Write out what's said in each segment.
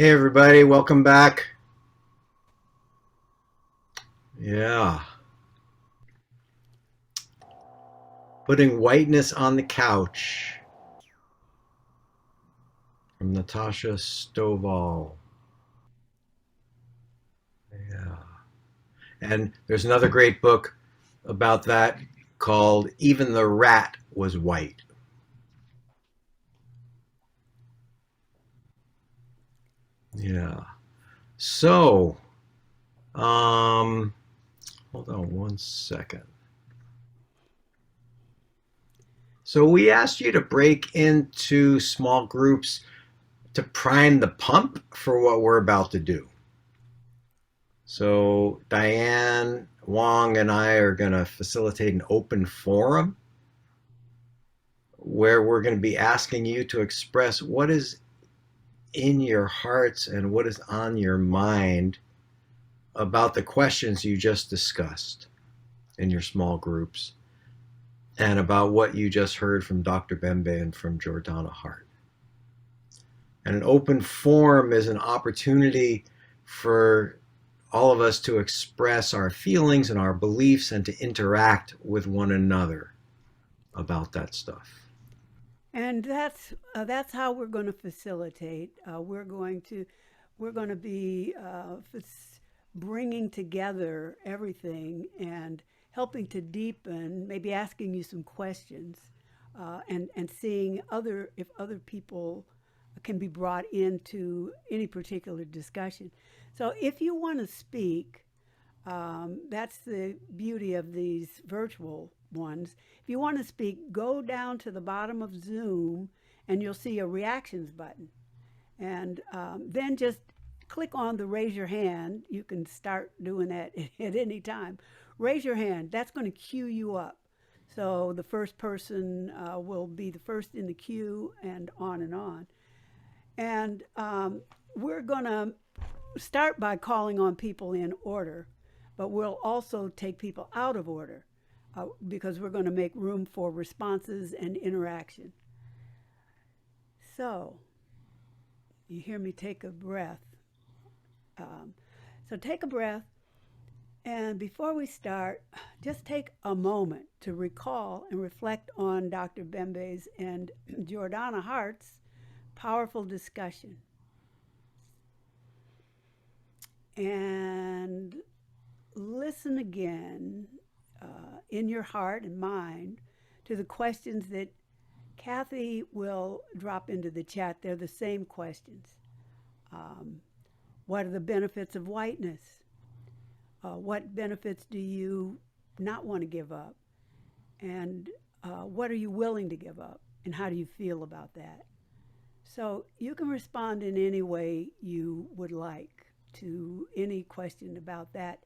Hey everybody, welcome back. Yeah, putting whiteness on the couch from Natasha Stovall. Yeah, and there's another great book about that called Even the Rat Was White. Yeah. So, um, hold on one second. So we asked you to break into small groups to prime the pump for what we're about to do. So Diane Wong and I are going to facilitate an open forum where we're going to be asking you to express what is in your hearts and what is on your mind about the questions you just discussed in your small groups and about what you just heard from Dr. Bembe and from Jordana Hart. And an open forum is an opportunity for all of us to express our feelings and our beliefs and to interact with one another about that stuff. And that's how we're going to facilitate. We're going to be bringing together everything and helping to deepen, maybe asking you some questions, and seeing other if other people can be brought into any particular discussion. So if you want to speak, that's the beauty of these virtual ones. If you want to speak, go down to the bottom of Zoom and you'll see a reactions button. And then just click on the raise your hand. You can start doing that at any time. Raise your hand. That's going to queue you up. So the first person will be the first in the queue and on and on. And we're going to start by calling on people in order, but we'll also take people out of order because we're going to make room for responses and interaction. So, you hear me take a breath. Um, so, take a breath, and before we start, just take a moment to recall and reflect on Dr. Bembe's and Jordana Hart's powerful discussion. And listen again in your heart and mind to the questions that Kathy will drop into the chat. They're the same questions. Um, what are the benefits of whiteness? What benefits do you not want to give up? And what are you willing to give up? And how do you feel about that? So you can respond in any way you would like to any question about that.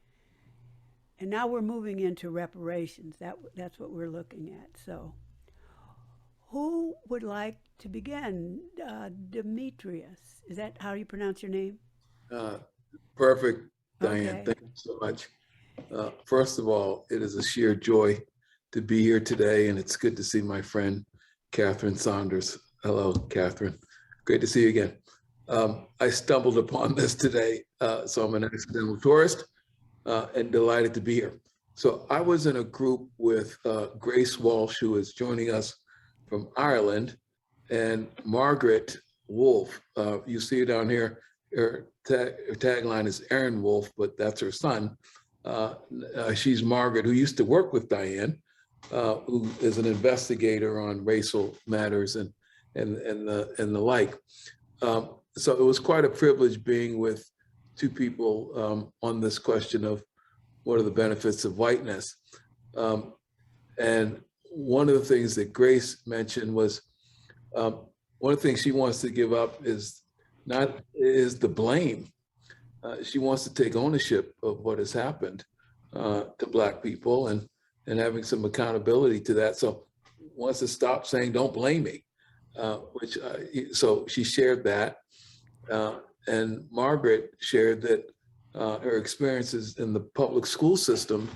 And now we're moving into reparations. That's what we're looking at. So, who would like to begin? Demetrius, is that how you pronounce your name? Uh, Perfect, Diane. Okay. Thank you so much. First of all, it is a sheer joy to be here today, and it's good to see my friend, Catherine Saunders. Hello, Catherine. Great to see you again. I stumbled upon this today, so I'm an accidental tourist and delighted to be here. So I was in a group with Grace Walsh, who is joining us from Ireland, and Margaret Wolf. You see her down here. Her tagline is Aaron Wolf, but that's her son. She's Margaret, who used to work with Diane, who is an investigator on racial matters and the like. So it was quite a privilege being with two people on this question of what are the benefits of whiteness. Um, and one of the things that Grace mentioned was one of the things she wants to give up is the blame. She wants to take ownership of what has happened to Black people and having some accountability to that. So wants to stop saying, "Don't blame me," so she shared that. And Margaret shared that her experiences in the public school system,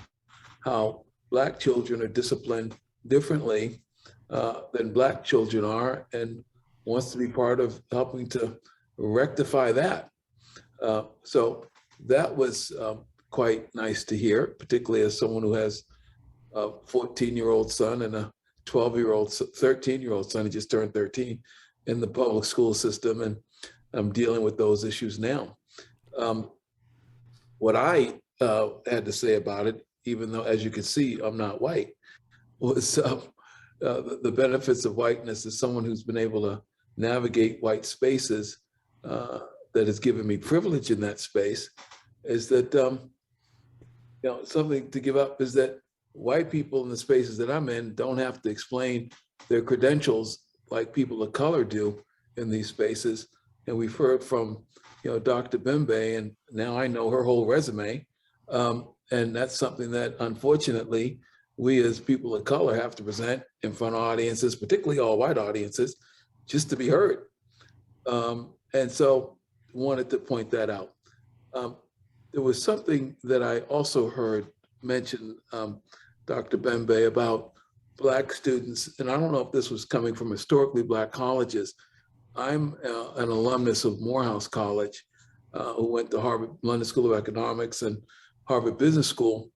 how Black children are disciplined differently than Black children are, and wants to be part of helping to rectify that. So that was quite nice to hear, particularly as someone who has a 14-year-old son and a 12-year-old, 13-year-old son who just turned 13 in the public school system. And I'm dealing with those issues now. What I had to say about it, even though, as you can see, I'm not white, was the benefits of whiteness as someone who's been able to navigate white spaces that has given me privilege in that space, is that something to give up is that white people in the spaces that I'm in don't have to explain their credentials like people of color do in these spaces. And we've heard from Dr. Bembe, and now I know her whole resume. And that's something that unfortunately we as people of color have to present in front of audiences, particularly all white audiences, just to be heard. And so wanted to point that out. There was something that I also heard mentioned, Dr. Bembe, about Black students, and I don't know if this was coming from historically Black colleges. I'm an alumnus of Morehouse College, who went to Harvard London School of Economics and Harvard Business School,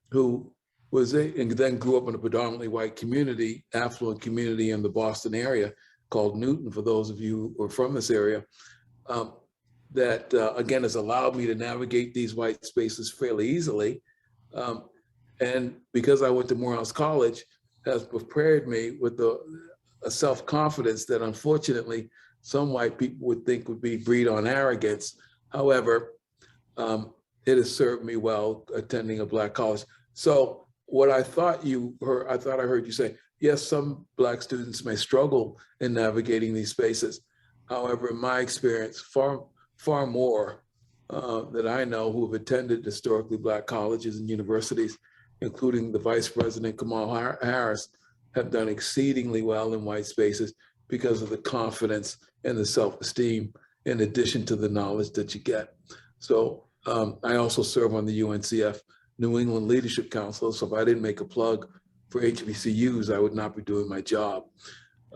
who was and then grew up in a predominantly white community, affluent community in the Boston area called Newton, for those of you who are from this area, that again has allowed me to navigate these white spaces fairly easily. And because I went to Morehouse College, has prepared me with a self-confidence that unfortunately some white people would think would be breed on arrogance. However, it has served me well attending a Black college. So what I thought I heard you say, yes, some Black students may struggle in navigating these spaces. However, in my experience, far more that I know who have attended historically Black colleges and universities, including the Vice President Kamala Harris, have done exceedingly well in white spaces because of the confidence and the self-esteem, in addition to the knowledge that you get. So I also serve on the UNCF New England Leadership Council. So if I didn't make a plug for HBCUs, I would not be doing my job.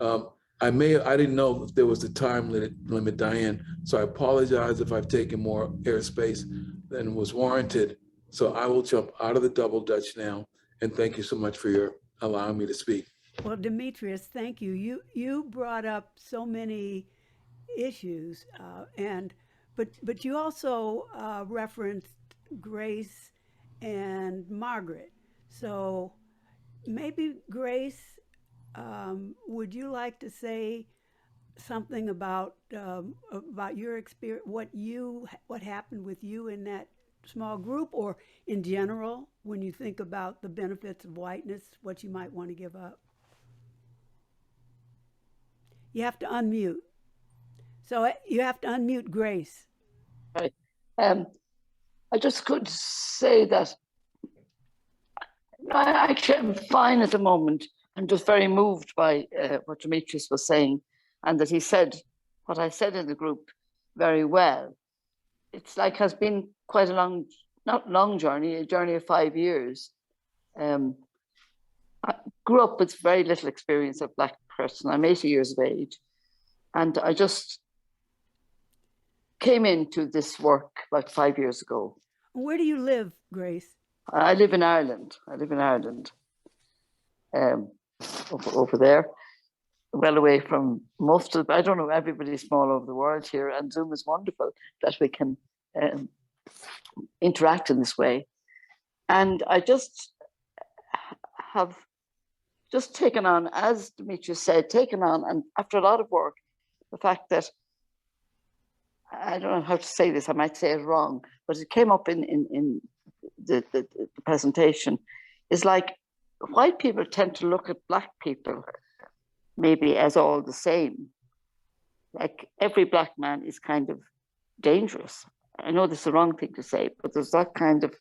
I didn't know if there was a time limit, Diane, so I apologize if I've taken more airspace than was warranted. So I will jump out of the double Dutch now, and thank you so much for allowing me to speak. Well, Demetrius, thank you. You brought up so many issues, but you also referenced Grace and Margaret. So maybe Grace, would you like to say something about your experience, what happened with you in that small group, or in general, when you think about the benefits of whiteness, what you might want to give up? You have to unmute. So you have to unmute Grace. Right. I just could say that I actually am fine at the moment. I'm just very moved by what Demetrius was saying, and that he said what I said in the group very well. It's like has been quite a not long journey, a journey of 5 years. I grew up with very little experience of Black person. I'm 80 years of age, and I just came into this work like 5 years ago. Where do you live, Grace? I live in Ireland. Over there, well away from most of, I don't know, everybody's small over the world here, and Zoom is wonderful that we can interact in this way. And I just have just taken on, as Demetrius said, and after a lot of work, the fact that, I don't know how to say this, I might say it wrong, but it came up in the presentation, is like white people tend to look at Black people maybe as all the same. Like every Black man is kind of dangerous. I know this is the wrong thing to say, but there's that kind of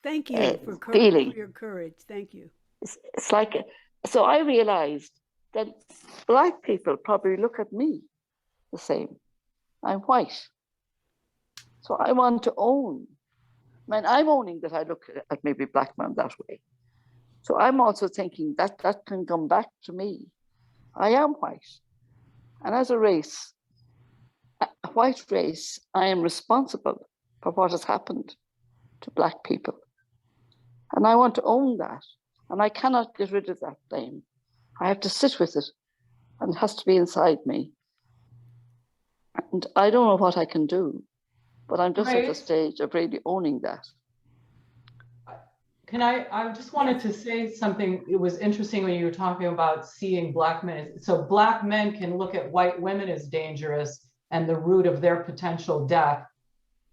thank you feeling. For your courage. Thank you. It's like, so I realized that Black people probably look at me the same. I'm white. So I want to own. I mean, I'm owning that I look at maybe Black man that way. So I'm also thinking that that can come back to me. I am white. And as a race, white race, I am responsible for what has happened to Black people. And I want to own that. And I cannot get rid of that blame. I have to sit with it, and it has to be inside me. And I don't know what I can do, but I'm just at the stage of really owning that. I just wanted to say something. It was interesting when you were talking about seeing Black men. So Black men can look at white women as dangerous and the root of their potential death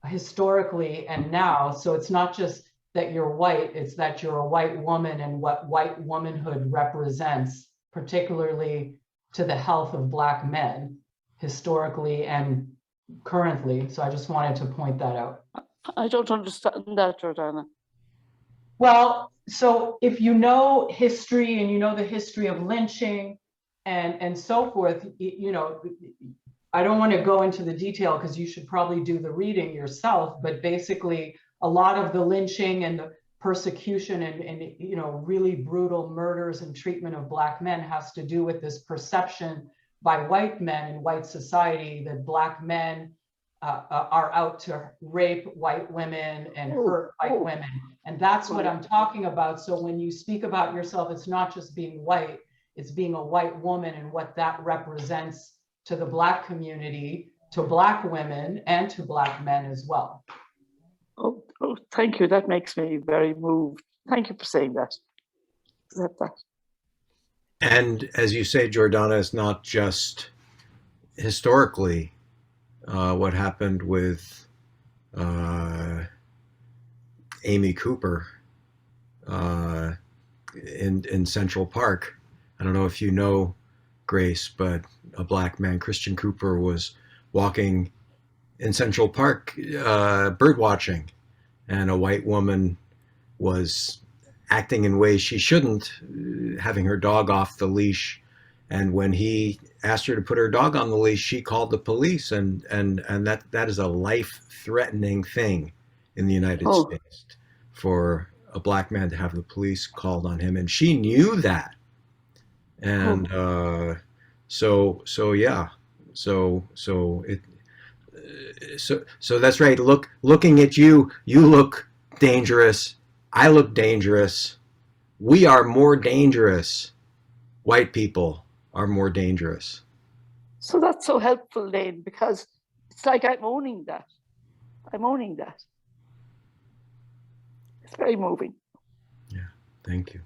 historically and now. So it's not just that you're white, it's that you're a white woman and what white womanhood represents, particularly to the health of Black men historically and currently. So I just wanted to point that out. I don't understand that, Jordana. Well, so if you know history and you know the history of lynching and so forth, you know, I don't want to go into the detail because you should probably do the reading yourself, but basically a lot of the lynching and the persecution and you know, really brutal murders and treatment of Black men has to do with this perception by white men in white society that Black men are out to rape white women and hurt white women. And that's what I'm talking about. So when you speak about yourself, it's not just being white, it's being a white woman and what that represents to the Black community, to Black women, and to Black men as well. Oh, thank you. That makes me very moved. Thank you for saying that. And as you say, Jordana, it's not just historically what happened with Amy Cooper in Central Park. I don't know if you know, Grace, but a Black man, Christian Cooper, was walking in Central Park bird watching, and a white woman was acting in ways she shouldn't, having her dog off the leash. And when he asked her to put her dog on the leash, she called the police, and that is a life-threatening thing in the United States for a Black man to have the police called on him, and she knew that. And so yeah, so that's right. Looking at you, you look dangerous. I look dangerous. We are more dangerous. White people are more dangerous. So that's so helpful, Lane, because it's like I'm owning that. I'm owning that. It's very moving. Yeah, thank you.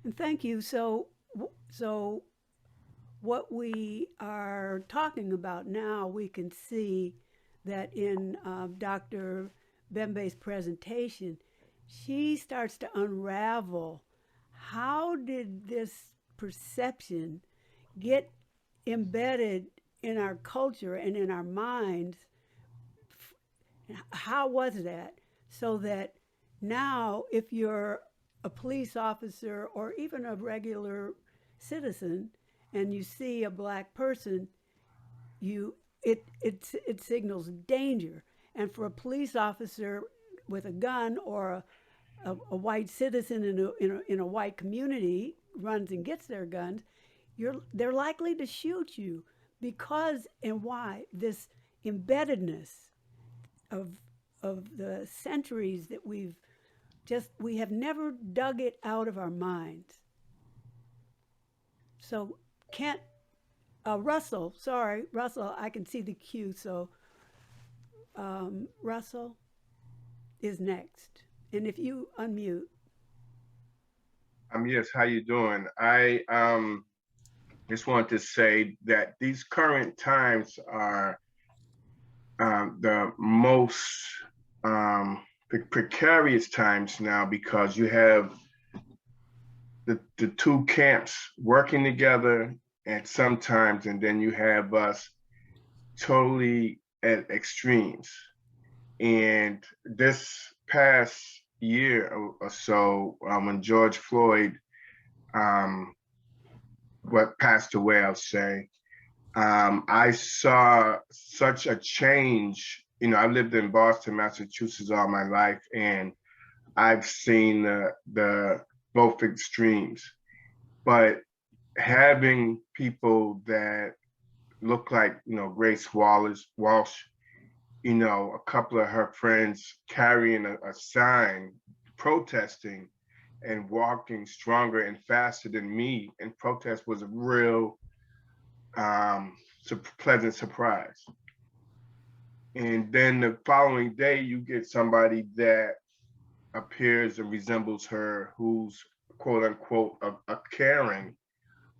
And thank you. So what we are talking about now, we can see that in Dr. Bembe's presentation, she starts to unravel how did this perception get embedded in our culture and in our minds. How was that? So that now, if you're a police officer or even a regular citizen and you see a Black person, it signals danger. And for a police officer with a gun or a white citizen in a white community runs and gets their guns, they're likely to shoot you because and why this embeddedness of the centuries that we have never dug it out of our minds. So Russell, I can see the cue. So Russell is next. And if you unmute. Yes, how you doing? I just want to say that these current times are the most precarious times now, because you have the two camps working together and sometimes, and then you have us totally at extremes. And this past year or so, when George Floyd passed away, I'll say, I saw such a change. You know, I lived in Boston, Massachusetts all my life, and I've seen the both extremes. But having people that looked like, Grace Walsh, a couple of her friends carrying a sign protesting and walking stronger and faster than me in protest was a real pleasant surprise. And then the following day, you get somebody that appears and resembles her, who's quote unquote a Karen,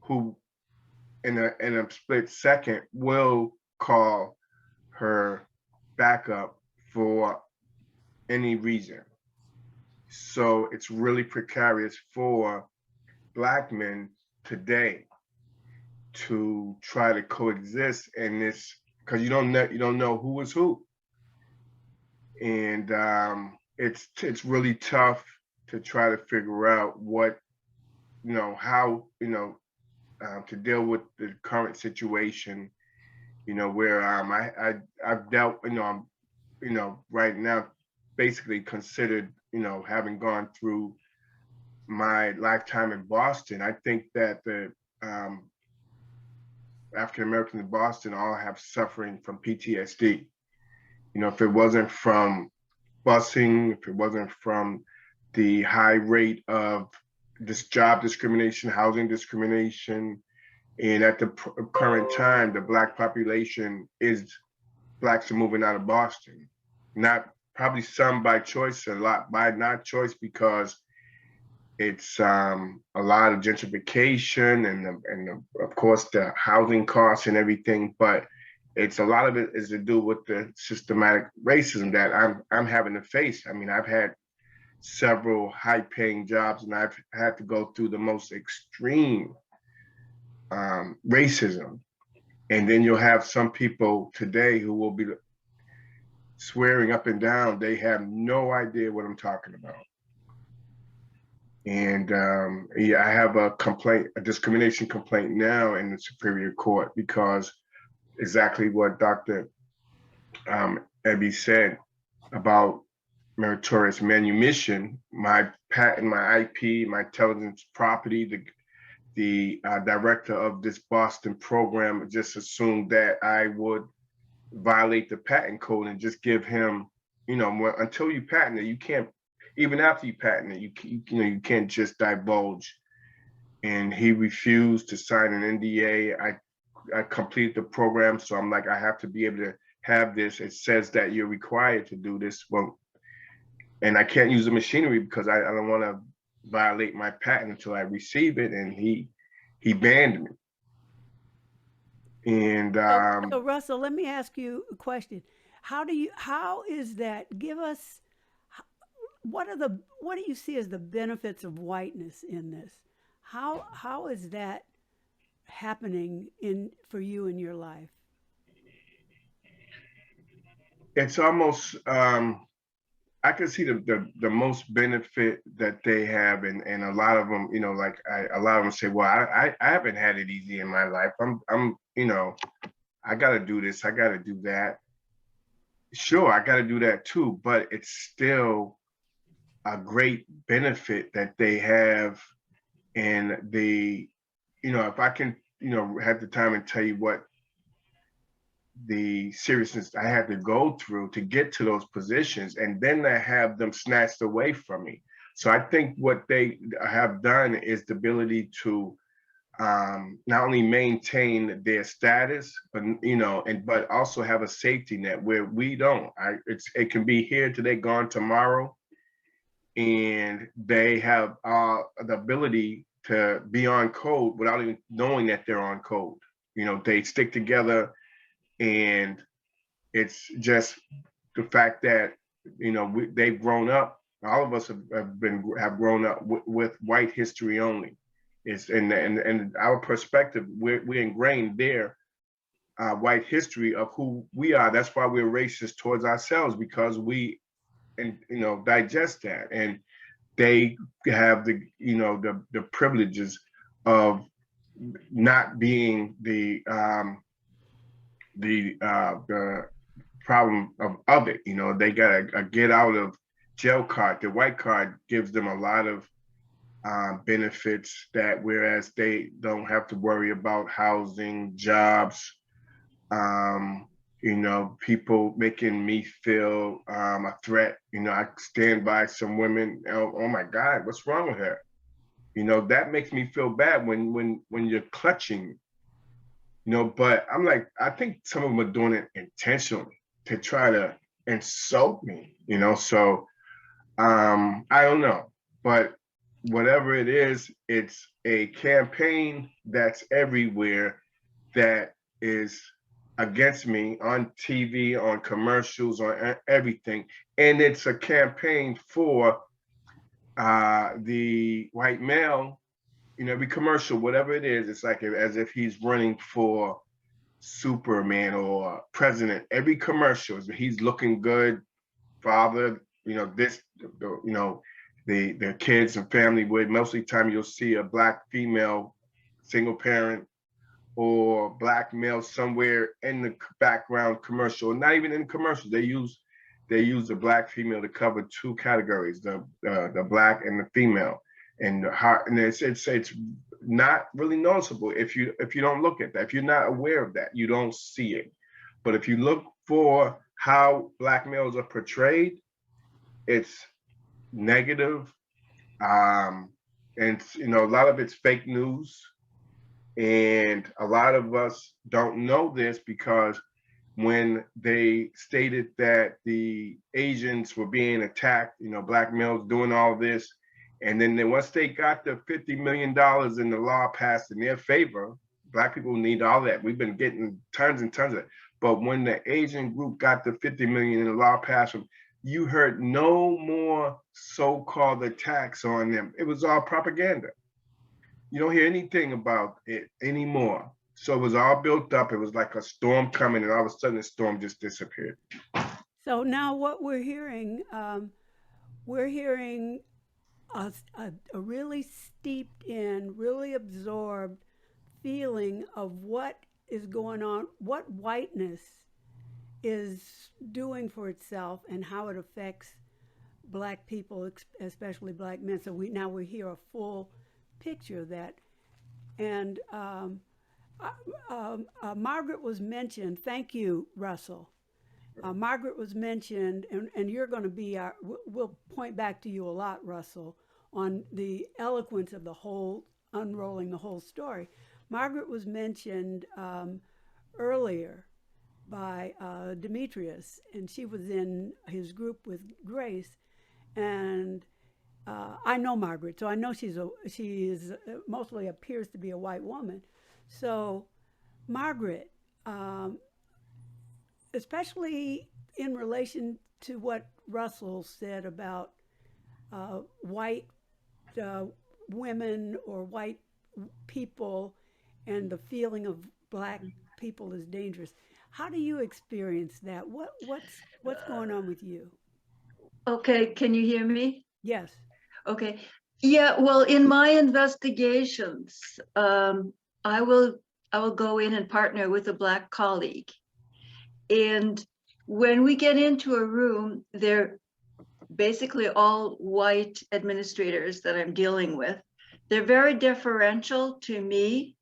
who in a split second will call her backup for any reason. So it's really precarious for Black men today to try to coexist in this, because you don't know who is who, and it's really tough to try to figure out what how to deal with the current situation. Where I've dealt, I'm right now basically considered, having gone through my lifetime in Boston. I think that the African Americans in Boston all have suffering from PTSD. If it wasn't from busing, if it wasn't from the high rate of this job discrimination, housing discrimination, and at the current time, the Black population is Blacks are moving out of Boston. Not probably some by choice, a lot by not choice, because it's a lot of gentrification and of course the housing costs and everything, but it's a lot of it is to do with the systematic racism that I'm having to face. I mean, I've had several high-paying jobs, and I've had to go through the most extreme racism. And then you'll have some people today who will be swearing up and down they have no idea what I'm talking about. And yeah, I have a discrimination complaint now in the Superior Court because exactly what Dr. Ebby said about meritorious manumission, my patent, my IP, my intelligence property, the director of this Boston program just assumed that I would violate the patent code and just give him, until you patent it, you can't, even after you patent it, you can't just divulge. And he refused to sign an NDA. I completed the program, so I'm like, I have to be able to have this. It says that you're required to do this. Well, and I can't use the machinery because I don't want to violate my patent until I receive it. And he banned me. And So Russell, let me ask you a question. How is that? Give us, what do you see as the benefits of whiteness in this? How is that happening for you in your life? it's almost I can see the most benefit that they have, and a lot of them, like a lot of them say, well, I haven't had it easy in my life. I'm I got to do this, I got to do that. Sure, I got to do that too, but it's still a great benefit that they have. And if I can, have the time and tell you what the seriousness I had to go through to get to those positions, and then to have them snatched away from me. So I think what they have done is the ability to not only maintain their status, but but also have a safety net where we don't. It can be here today, gone tomorrow, and they have the ability to be on code without even knowing that they're on code. They stick together, and it's just the fact that they've grown up. All of us have grown up with white history only. It's and our perspective. We're ingrained there. White history of who we are. That's why we're racist towards ourselves, because we digest that, and they have the privileges of not being the problem of it. They got a get out of jail card. The white card gives them a lot of benefits, that whereas they don't have to worry about housing, jobs, People making me feel a threat. I stand by some women. Oh my God, what's wrong with her? That makes me feel bad when you're clutching. But I'm like, I think some of them are doing it intentionally to try to insult me. So I don't know, but whatever it is, it's a campaign that's everywhere that is against me on TV, on commercials, on everything. And it's a campaign for the white male, every commercial, whatever it is, it's like as if he's running for Superman or president. Every commercial, he's looking good, father, this, the kids and family would. Mostly time you'll see a black female single parent or black male somewhere in the background commercial. Not even in the commercial. They use the black female to cover two categories: the black and the female. And it's not really noticeable if you don't look at that. If you're not aware of that, you don't see it. But if you look for how black males are portrayed, it's negative. And a lot of it's fake news. And a lot of us don't know this because when they stated that the Asians were being attacked, black males doing all this, and then once they got the $50 million in the law passed in their favor, black people need all that. We've been getting tons and tons of it. But when the Asian group got the 50 million in the law passed, you heard no more so-called attacks on them. It was all propaganda. You don't hear anything about it anymore. So it was all built up. It was like a storm coming, and all of a sudden the storm just disappeared. So now what we're hearing a really steeped in, really absorbed feeling of what is going on, what whiteness is doing for itself, and how it affects black people, especially black men. So we hear a full picture of that. And Margaret was mentioned. Thank you, Russell. Margaret was mentioned, and you're going to be we'll point back to you a lot, Russell, on the eloquence of the whole, unrolling the whole story. Margaret was mentioned earlier by Demetrius, and she was in his group with Grace. And I know Margaret, so I know she is mostly appears to be a white woman. So, Margaret, especially in relation to what Russell said about white women or white people and the feeling of black people as dangerous. How do you experience that? What's going on with you? Okay, can you hear me? Yes. Okay. Yeah, well, in my investigations, I will go in and partner with a black colleague. And when we get into a room, they're basically all white administrators that I'm dealing with. They're very deferential to me,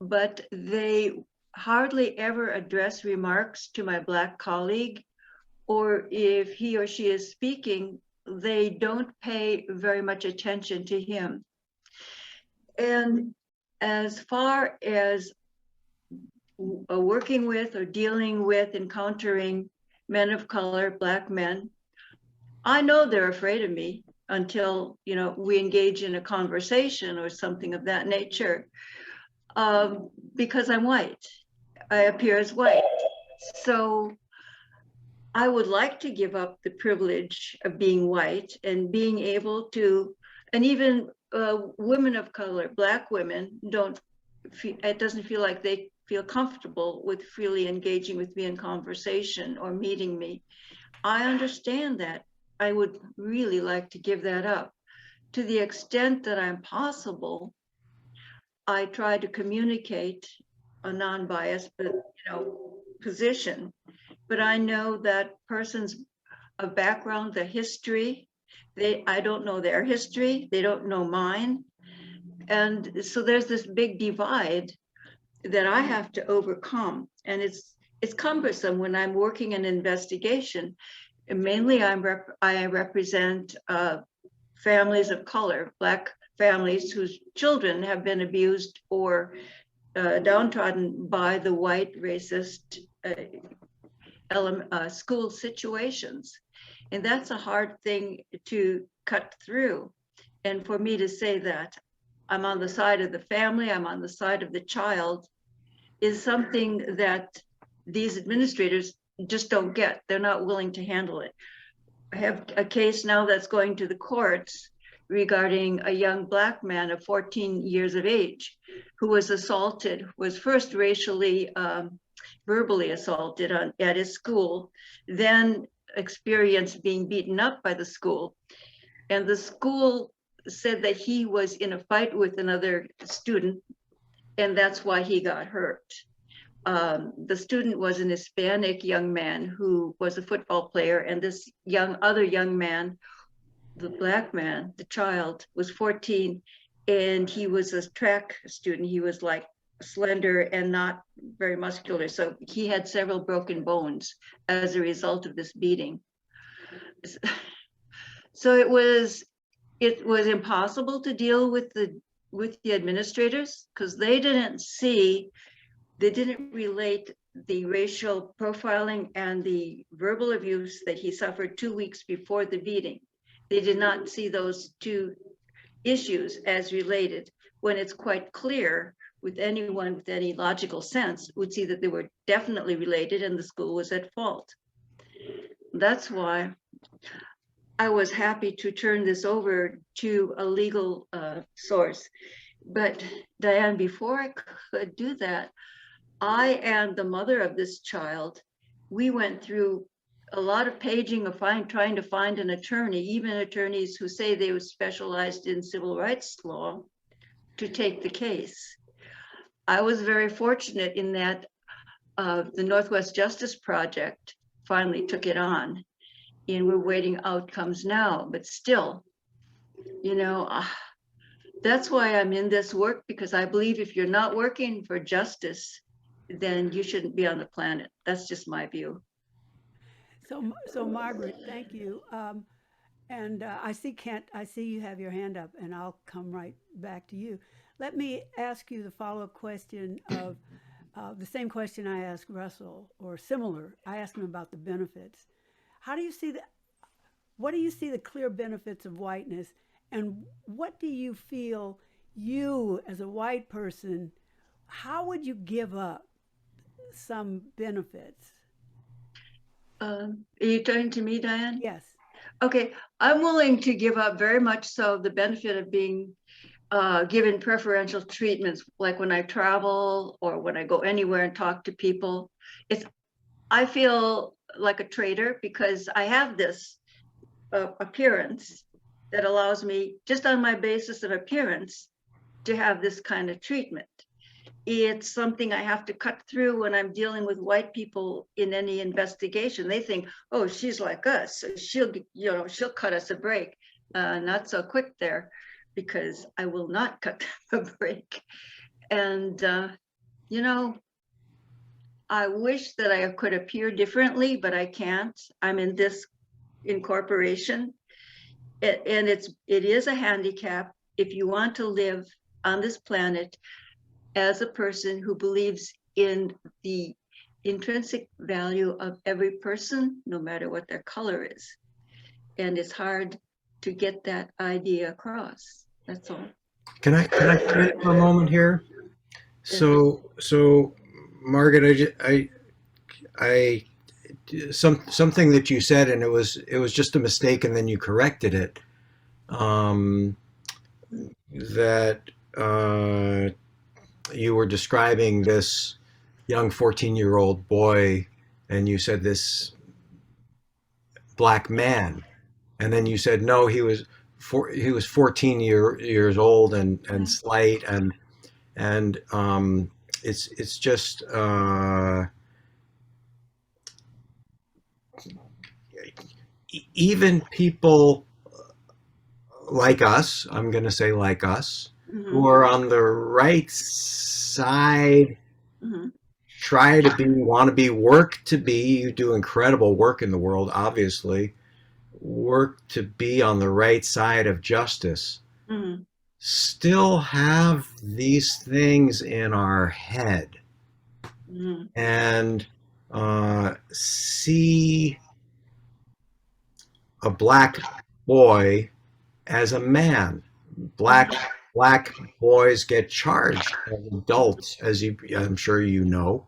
but they hardly ever address remarks to my black colleague, or if he or she is speaking, they don't pay very much attention to him. And as far as working with or dealing with, encountering men of color, black men, I know they're afraid of me until we engage in a conversation or something of that nature, because I'm white. I appear as white. So I would like to give up the privilege of being white and being able to, and even women of color, black women, it doesn't feel like they feel comfortable with freely engaging with me in conversation or meeting me. I understand that. I would really like to give that up. To the extent that I'm possible, I try to communicate a non-biased, position. But I know that person's background, the history, I don't know their history, they don't know mine. And so there's this big divide that I have to overcome. and it's cumbersome when I'm working an investigation. And mainly I represent families of color, Black families whose children have been abused or downtrodden by the white racist school situations. And that's a hard thing to cut through. And for me to say that I'm on the side of the family, I'm on the side of the child, is something that these administrators just don't get. They're not willing to handle it. I have a case now that's going to the courts regarding a young Black man of 14 years of age who was assaulted, was first racially, verbally assaulted at his school, then experienced being beaten up by the school. And the school said that he was in a fight with another student, and that's why he got hurt. The student was an Hispanic young man who was a football player, and this other young man, the Black man, the child, was 14, and he was a track student. He was like slender and not very muscular, so he had several broken bones as a result of this beating. So it was impossible to deal with the administrators, because they didn't relate the racial profiling and the verbal abuse that he suffered 2 weeks before the beating. They did not see those two issues as related, when it's quite clear with anyone with any logical sense would see that they were definitely related and the school was at fault. That's why I was happy to turn this over to a legal source. But Diane, before I could do that, I and the mother of this child, we went through a lot of paging of trying to find an attorney, even attorneys who say they were specialized in civil rights law, to take the case. I was very fortunate in that the Northwest Justice Project finally took it on, and we're waiting outcomes now. But still, that's why I'm in this work, because I believe if you're not working for justice, then you shouldn't be on the planet. That's just my view. So Margaret, thank you. And I see you have your hand up, and I'll come right back to you. Let me ask you the follow-up question of the same question I asked Russell, or similar. I asked him about the benefits. What do you see the clear benefits of whiteness, and what do you feel you, as a white person, how would you give up some benefits? Are you turning to me, Diane? Yes. Okay, I'm willing to give up very much so the benefit of being given preferential treatments, like when I travel or when I go anywhere and talk to people. I feel like a traitor because I have this appearance that allows me, just on my basis of appearance, to have this kind of treatment. It's something I have to cut through when I'm dealing with white people in any investigation. They think, oh, she's like us, so she'll cut us a break. Not so quick there, because I will not cut them a break. And I wish that I could appear differently, but I can't. I'm in this incorporation, and it is a handicap if you want to live on this planet as a person who believes in the intrinsic value of every person, no matter what their color is. And it's hard to get that idea across. That's all. Can I come in for a moment here? So Margaret, something that you said, and it was just a mistake, and then you corrected it. That you were describing this young 14-year-old boy, and you said this Black man, and then you said no, he was 14 years old and slight, and it's just even people like us, I'm going to say like us, who are on the right side, try to be, want to be, work to be, you do incredible work in the world, obviously, work to be on the right side of justice, Mhm. still have these things in our head Mhm. and see a black boy as a man. Black black boys get charged as adults, as you, I'm sure you know,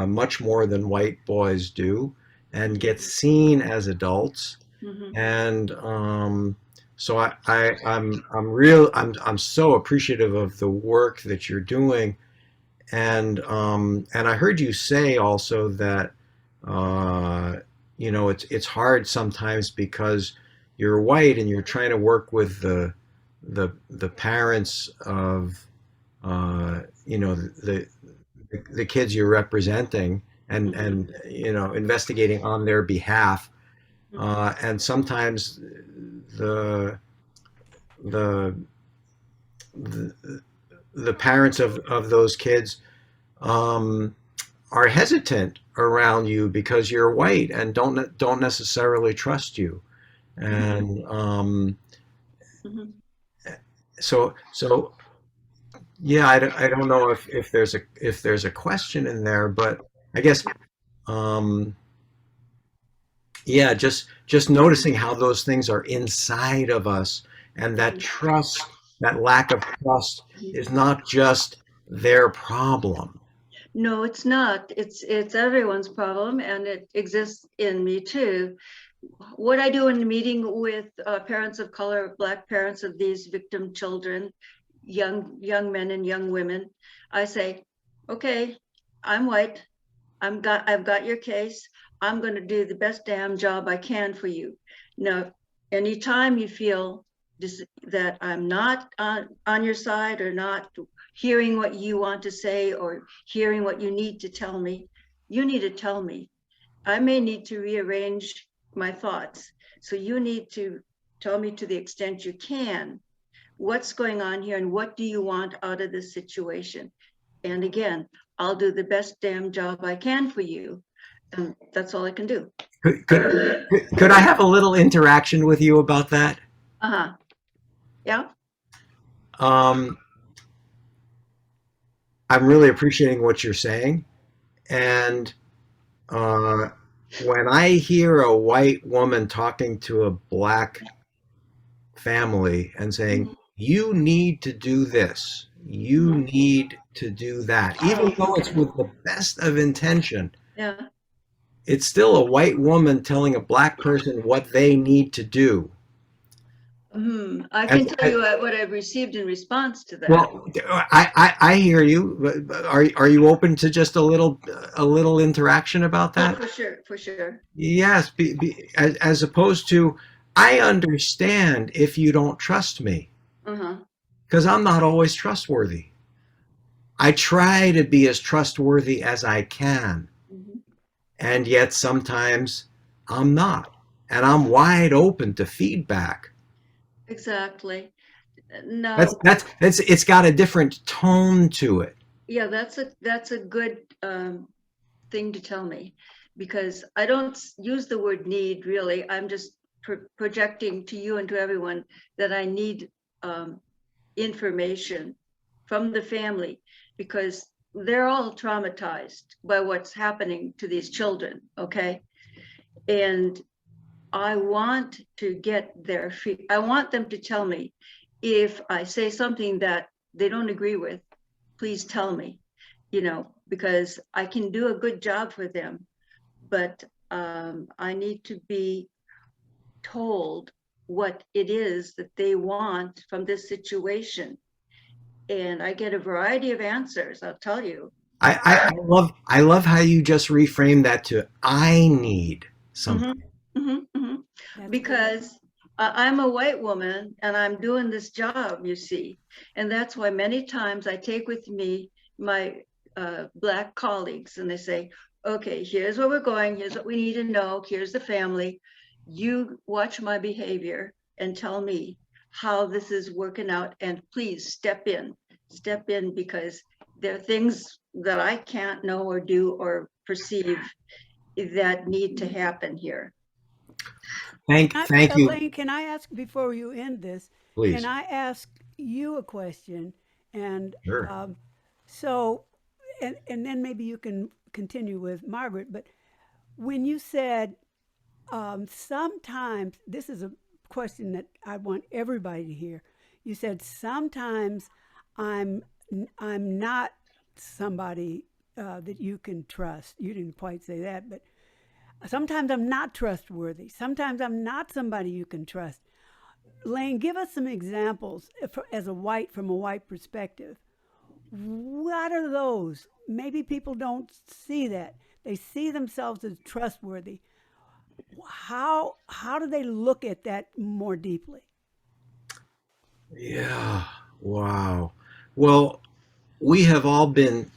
much more than white boys do, and get seen as adults. Mhm. And so I'm so appreciative of the work that you're doing. And I heard you say also that uh, it's hard sometimes because you're white and you're trying to work with the parents of the kids you're representing, and investigating on their behalf, and sometimes the the the, the parents of those kids um, are hesitant around you because you're white and don't necessarily trust you. And Mhm. so yeah, I don't know if there's a question in there, but I guess um, yeah, just noticing how those things are inside of us, and that trust, that lack of trust, is not just their problem. No, it's not. It's everyone's problem, and it exists in me too. What I do in the meeting with parents of color, Black parents of these victim children, young men and young women, I say, okay, I'm white. I've got your case. I'm going to do the best damn job I can for you. Now, anytime you feel that I'm not on your side, or not hearing what you want to say, or hearing what you need to tell me, you need to tell me. I may need to rearrange my thoughts. So you need to tell me, to the extent you can, what's going on here and what do you want out of this situation. And again, I'll do the best damn job I can for you. And that's all I can do. Could I have a little interaction with you about that? Uh-huh. Yeah. Um, I'm really appreciating what you're saying, and uh, when I hear a white woman talking to a black family and saying, Mhm. "You need to do this, you Mhm. need to do that," even though it's with the best of intention, Yeah. it's still a white woman telling a black person what they need to do. I As, can tell you what I've received in response to that. well, I hear you. But are you open to just a little interaction about Oh, that? for sure, for sure. Yes, as opposed to, I understand if you don't trust me, Uh-huh. because I'm not always trustworthy. I try to be as trustworthy as I can, Mhm. and yet sometimes I'm not. And I'm wide open to feedback. Exactly. No, It's got a different tone to it. yeah, that's a good thing to tell me, because I don't use the word need really. I'm just projecting to you and to everyone that I need um, information from the family, because they're all traumatized by what's happening to these children. Okay. And I want to get their feet. I want them to tell me if I say something that they don't agree with, please tell me, because I can do a good job for them, but I need to be told what it is that they want from this situation. And I get a variety of answers, I'll tell you. I love how you just reframe that to, I need Mhm, something. mhm, mhm. That's good. Because I'm a white woman and I'm doing this job, you see. And that's why many times I take with me my Black colleagues, and they say, okay, here's where we're going. Here's what we need to know. Here's the family. You watch my behavior and tell me how this is working out. And please step in, because there are things that I can't know or do or perceive that need to happen here. Thank you. Elaine, can I ask before you end this? Can Please. I ask you a question? And Sure. so, and then maybe you can continue with Margaret. But when you said sometimes, this is a question that I want everybody to hear. You said sometimes I'm I'm not somebody that you can trust. You didn't quite say that, but sometimes I'm not trustworthy. Sometimes I'm not somebody you can trust. Lane, give us some examples as a white, from a white perspective. What are those? Maybe people don't see that. They see themselves as trustworthy. How do they look at that more deeply? Yeah. Wow. Well, we have all been,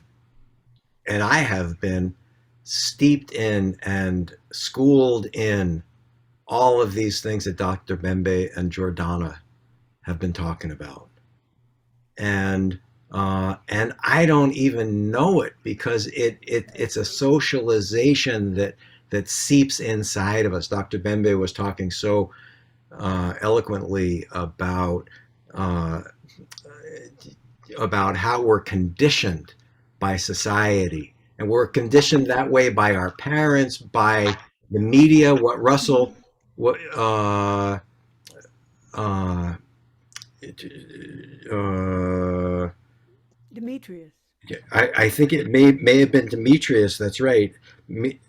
and I have been, steeped in and schooled in all of these things that Dr. Bembe and Jordana have been talking about. And I don't even know it because it's a socialization that seeps inside of us. Dr. Bembe was talking so eloquently uh, about how we're conditioned by society, and we're conditioned that way by our parents, by the media. What Russell, what uh, uh, Demetrius. I think it may have been Demetrius. That's right.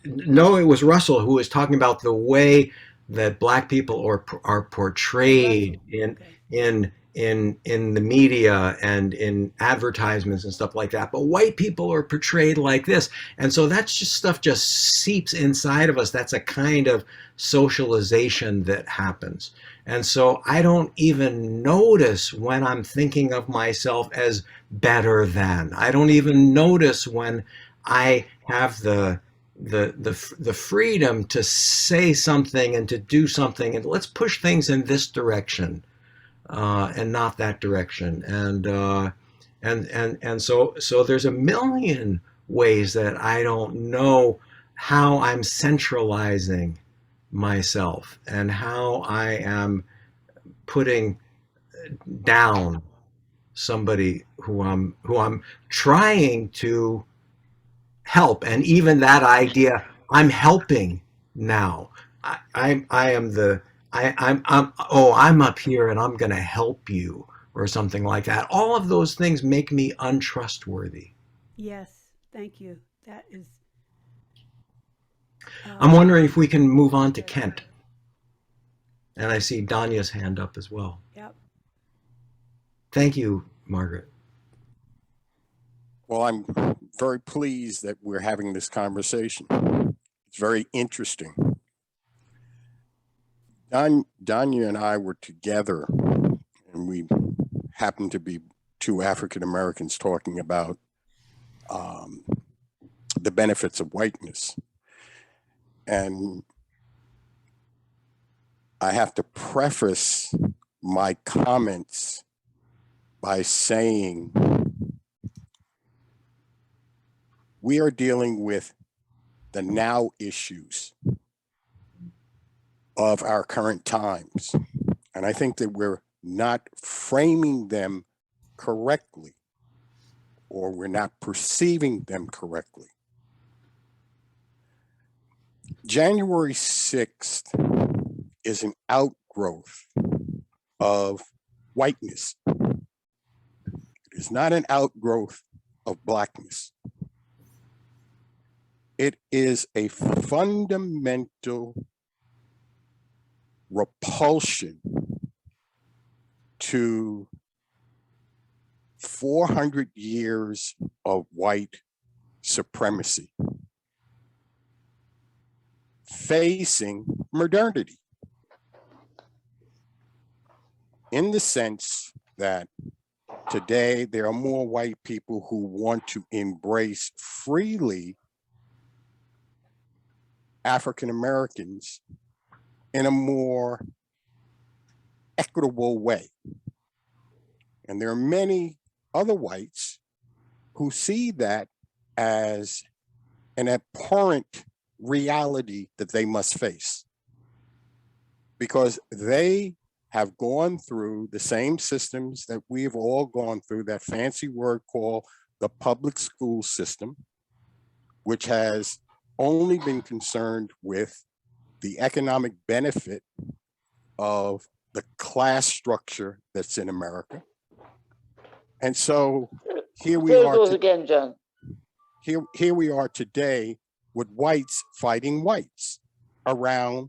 No, it was Russell who was talking about the way that black people are Oh, portrayed Russell. in Okay. in the media and in advertisements and stuff like that. But white people are portrayed like this, and so that's just stuff just seeps inside of us. That's a kind of socialization that happens, and so I don't even notice when I'm thinking of myself as better than. I don't even notice when I have the freedom to say something and to do something, and let's push things in this direction and not that direction. And so there's a million ways that I don't know how I'm centralizing myself and how I am putting down somebody who I'm trying to help. And even that idea, I'm helping now. I am the I'm oh, I'm up here and I'm going to help you or something like that. All of those things make me untrustworthy. Yes. Thank you. That is. I'm Uh, wondering if we can move on to good. Kent. And I see Danya's hand up as well. Yep. Thank you, Margaret. Well, I'm very pleased that we're having this conversation. It's very interesting. Danya and I were together, and we happened to be two African Americans talking about um, the benefits of whiteness. And I have to preface my comments by saying we are dealing with the now issues of our current times. And I think that we're not framing them correctly, or we're not perceiving them correctly. January 6th is an outgrowth of whiteness. It is not an outgrowth of blackness. It is a fundamental repulsion to 400 years of white supremacy facing modernity, in the sense that today there are more white people who want to embrace freely African Americans in a more equitable way. And there are many other whites who see that as an abhorrent reality that they must face, because they have gone through the same systems that we've all gone through, that fancy word called the public school system, which has only been concerned with the economic benefit of the class structure that's in America. And so here we There are. goes again, John. Here we are today with whites fighting whites around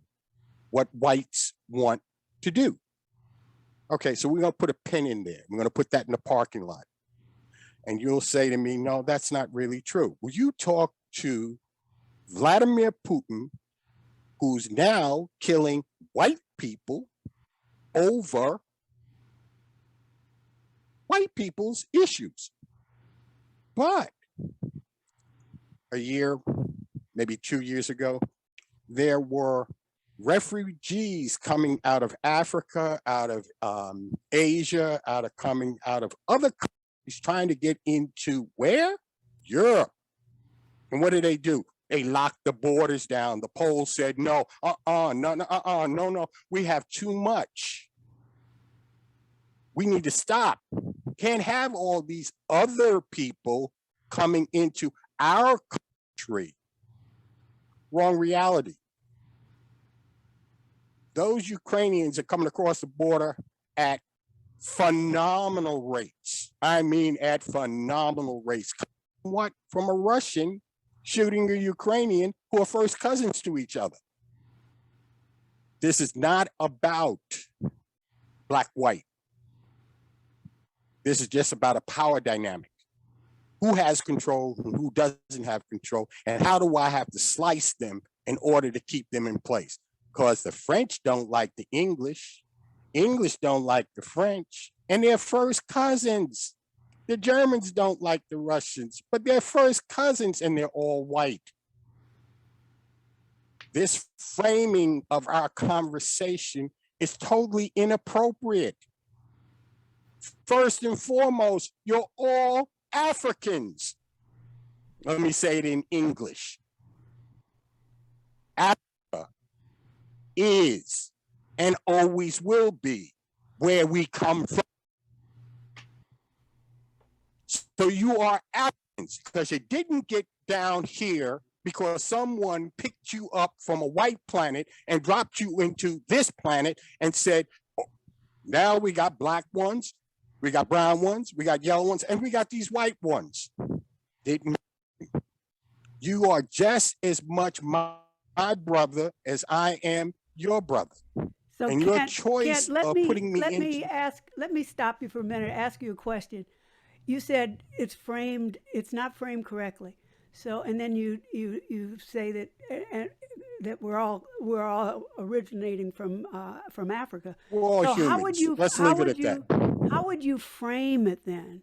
what whites want to do. Okay, so we're gonna put a pin in there. We're gonna put that in the parking lot. And you'll say to me, no, that's not really true. Will you talk to Vladimir Putin, who's now killing white people over white people's issues? But a year, maybe 2 years ago, there were refugees coming out of Africa, out of Asia, coming out of other countries, trying to get into where? Europe. And what did they do? They locked the borders down. The Poles said, no, no, we have too much. We need to stop. Can't have all these other people coming into our country. Wrong reality. Those Ukrainians are coming across the border at phenomenal rates. I mean, at phenomenal rates. What? From a Russian shooting a Ukrainian who are first cousins to each other. This is not about black, white. This is just about a power dynamic. Who has control and who doesn't have control? And how do I have to slice them in order to keep them in place? Because the French don't like the English. English don't like the French. And they're first cousins. The Germans don't like the Russians, but they're first cousins and they're all white. This framing of our conversation is totally inappropriate. First and foremost, you're all Africans. Let me say it in English. Africa is and always will be where we come from. So you are Africans because you didn't get down here because someone picked you up from a white planet and dropped you into this planet and said, oh, now we got black ones, we got brown ones, we got yellow ones, and we got these white ones. Didn't you are just as much my brother as I am your brother. So and your choice Kent, of putting me let me stop you for a minute, ask you a question. You said it's not framed correctly. So, and then you say that we're all originating from Africa. We're all so humans. How would you frame it then?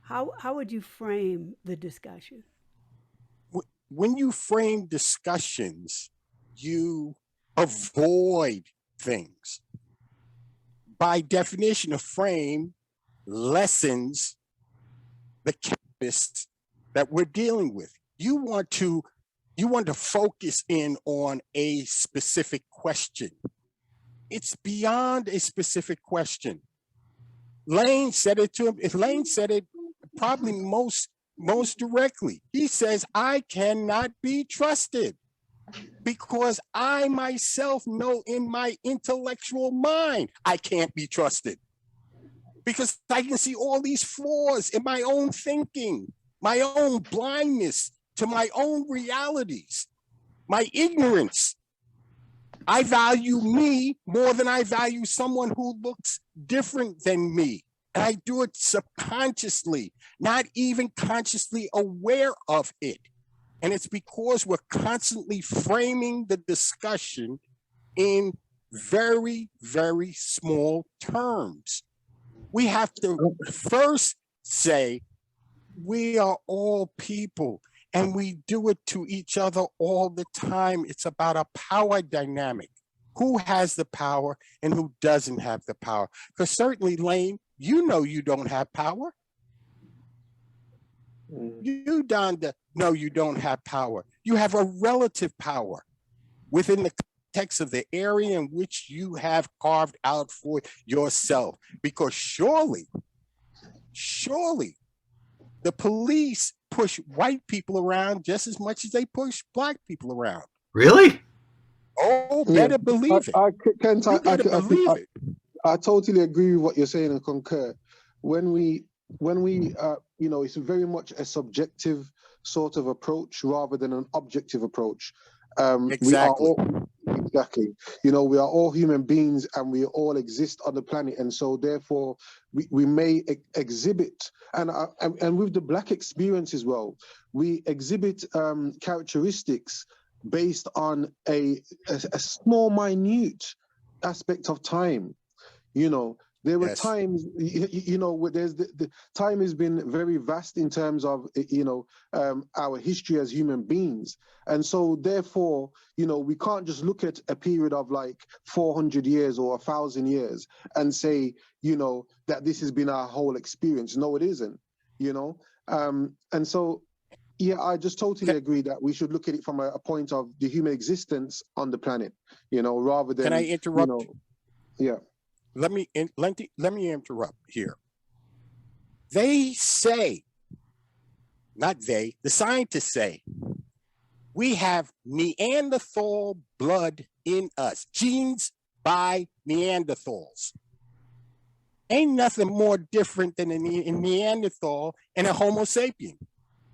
How would you frame the discussion? When you frame discussions, you avoid things. By definition, a frame lessens the canvas that we're dealing with. You want to focus in on a specific question. It's beyond a specific question. Lane said it to him. If Lane said it probably most directly, he says, I cannot be trusted because I myself know in my intellectual mind, I can't be trusted. Because I can see all these flaws in my own thinking, my own blindness to my own realities, my ignorance. I value me more than I value someone who looks different than me. And I do it subconsciously, not even consciously aware of it. And it's because we're constantly framing the discussion in very, very small terms. We have to first say, we are all people and we do it to each other all the time. It's about a power dynamic. Who has the power and who doesn't have the power? Because certainly, Lane, you know you don't have power. You, Donda, No, you don't have power. You have a relative power within the context of the area in which you have carved out for yourself. Because surely the police push white people around just as much as they push black people around. Really? Oh, Yeah, better believe it. Kent, You better believe it. I totally agree with what you're saying and concur. When we, it's very much a subjective sort of approach rather than an objective approach. We are Exactly. all, exactly. We are all human beings and we all exist on the planet, and so therefore we may exhibit, and with the Black experience as well, we exhibit characteristics based on a small, minute aspect of time. There were Yes. times, where there's the time has been very vast in terms of, our history as human beings. And so therefore, we can't just look at a period of like 400 years or 1,000 years and say, that this has been our whole experience. No, it isn't, and so, yeah, I just totally agree that we should look at it from a point of the human existence on the planet, rather than, Can I interrupt? Yeah. Let me interrupt here. They say, not they, the scientists say, we have Neanderthal blood in us, genes by Neanderthals. Ain't nothing more different than a Neanderthal and a Homo sapien.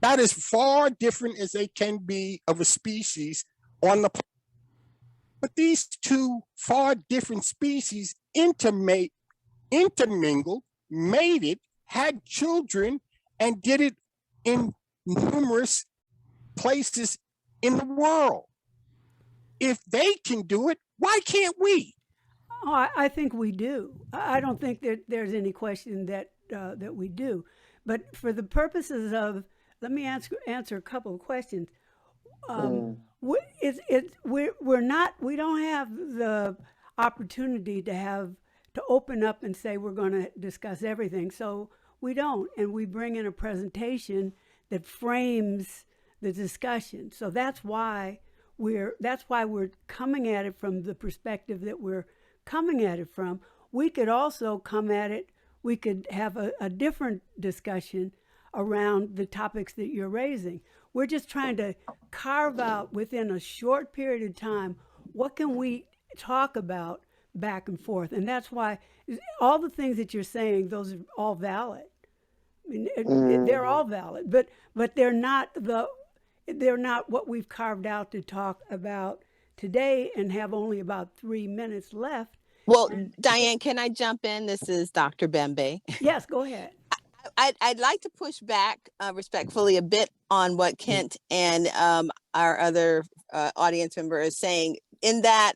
That is far different as they can be of a species on the planet. But these two far different species intermingled, mated, had children, and did it in numerous places in the world. If they can do it, why can't we? Oh, I think we do. I don't think that there's any question that that we do. But for the purposes of, let me answer a couple of questions. We don't have the opportunity to open up and say we're going to discuss everything. So we don't, and we bring in a presentation that frames the discussion. So that's why we're coming at it from the perspective that we're coming at it from. We could also come at it. We could have a different discussion around the topics that you're raising. We're just trying to carve out within a short period of time what can we talk about back and forth, and that's why all the things that you're saying, those are all valid. I mean, they're all valid, but they're not what we've carved out to talk about today, and have only about 3 minutes left. Well, Diane, can I jump in? This is Dr. Bembe. Yes, go ahead. I'd like to push back respectfully a bit on what Kent and our other audience member is saying, in that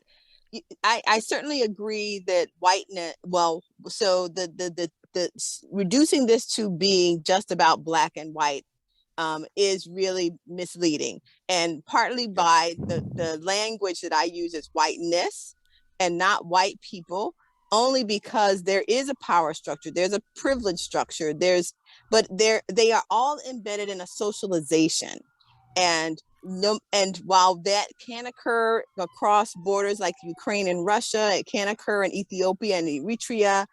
I certainly agree that whiteness, well, so the reducing this to being just about black and white is really misleading, and partly by the language that I use is whiteness and not white people, only because there is a power structure, there's a privilege structure, but they are all embedded in a socialization. And while that can occur across borders like Ukraine and Russia, it can occur in Ethiopia and Eritrea.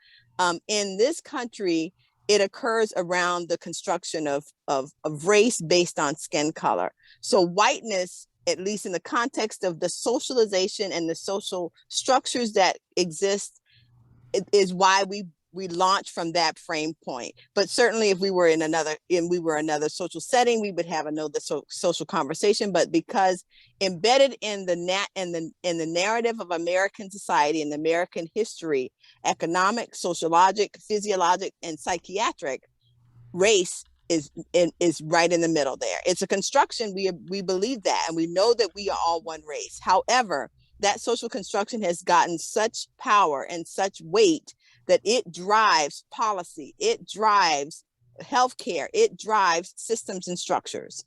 In this country, it occurs around the construction of race based on skin color. So whiteness, at least in the context of the socialization and the social structures that exist, is why we launch from that frame point. But certainly if we were another social setting, we would have another social conversation. But because embedded in the narrative of American society and American history, economic, sociologic, physiologic, and psychiatric, race is right in the middle there. It's a construction. We believe that, and we know that we are all one race. However, that social construction has gotten such power and such weight that it drives policy, it drives healthcare, it drives systems and structures.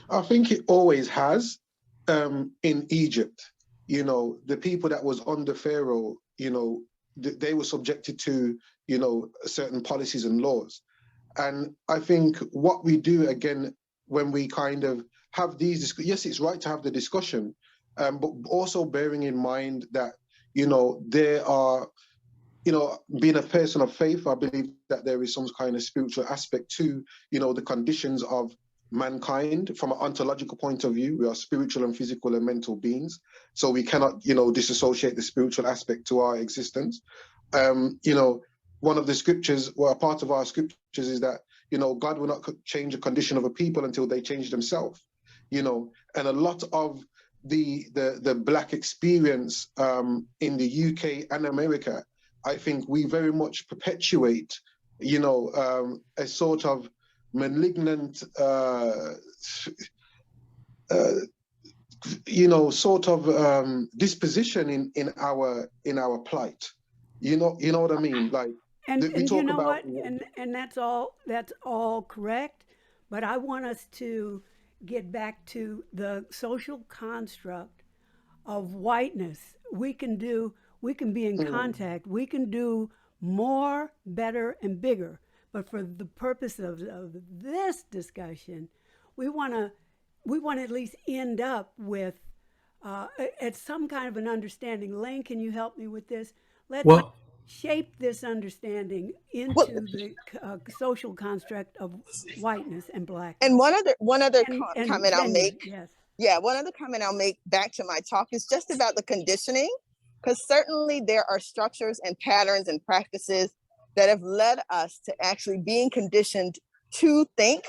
I think it always has. In Egypt, the people that was under Pharaoh, they were subjected to, certain policies and laws. And I think what we do, again, when we kind of have these, yes, it's right to have the discussion, but also bearing in mind that, there are, being a person of faith, I believe that there is some kind of spiritual aspect to, the conditions of mankind from an ontological point of view. We are spiritual and physical and mental beings. So we cannot, disassociate the spiritual aspect to our existence. One of the scriptures, well, a part of our scriptures is that, God will not change the condition of a people until they change themselves, and a lot of the Black experience in the UK and America, I think we very much perpetuate, a sort of malignant, sort of disposition in our plight. You know what I mean? Like And we you talk know about. what? And that's all correct. But I want us to get back to the social construct of whiteness. We can be in contact. We can do more, better, and bigger. But for the purpose of this discussion, we want to at least end up with at some kind of an understanding. Lane, can you help me with this? Let's Well, shape this understanding Well, into the social construct of whiteness and blackness. and one other And comment I'll tenure, make. yes. Yeah, one other comment I'll make back to my talk is just about the conditioning, because certainly there are structures and patterns and practices that have led us to actually being conditioned to think,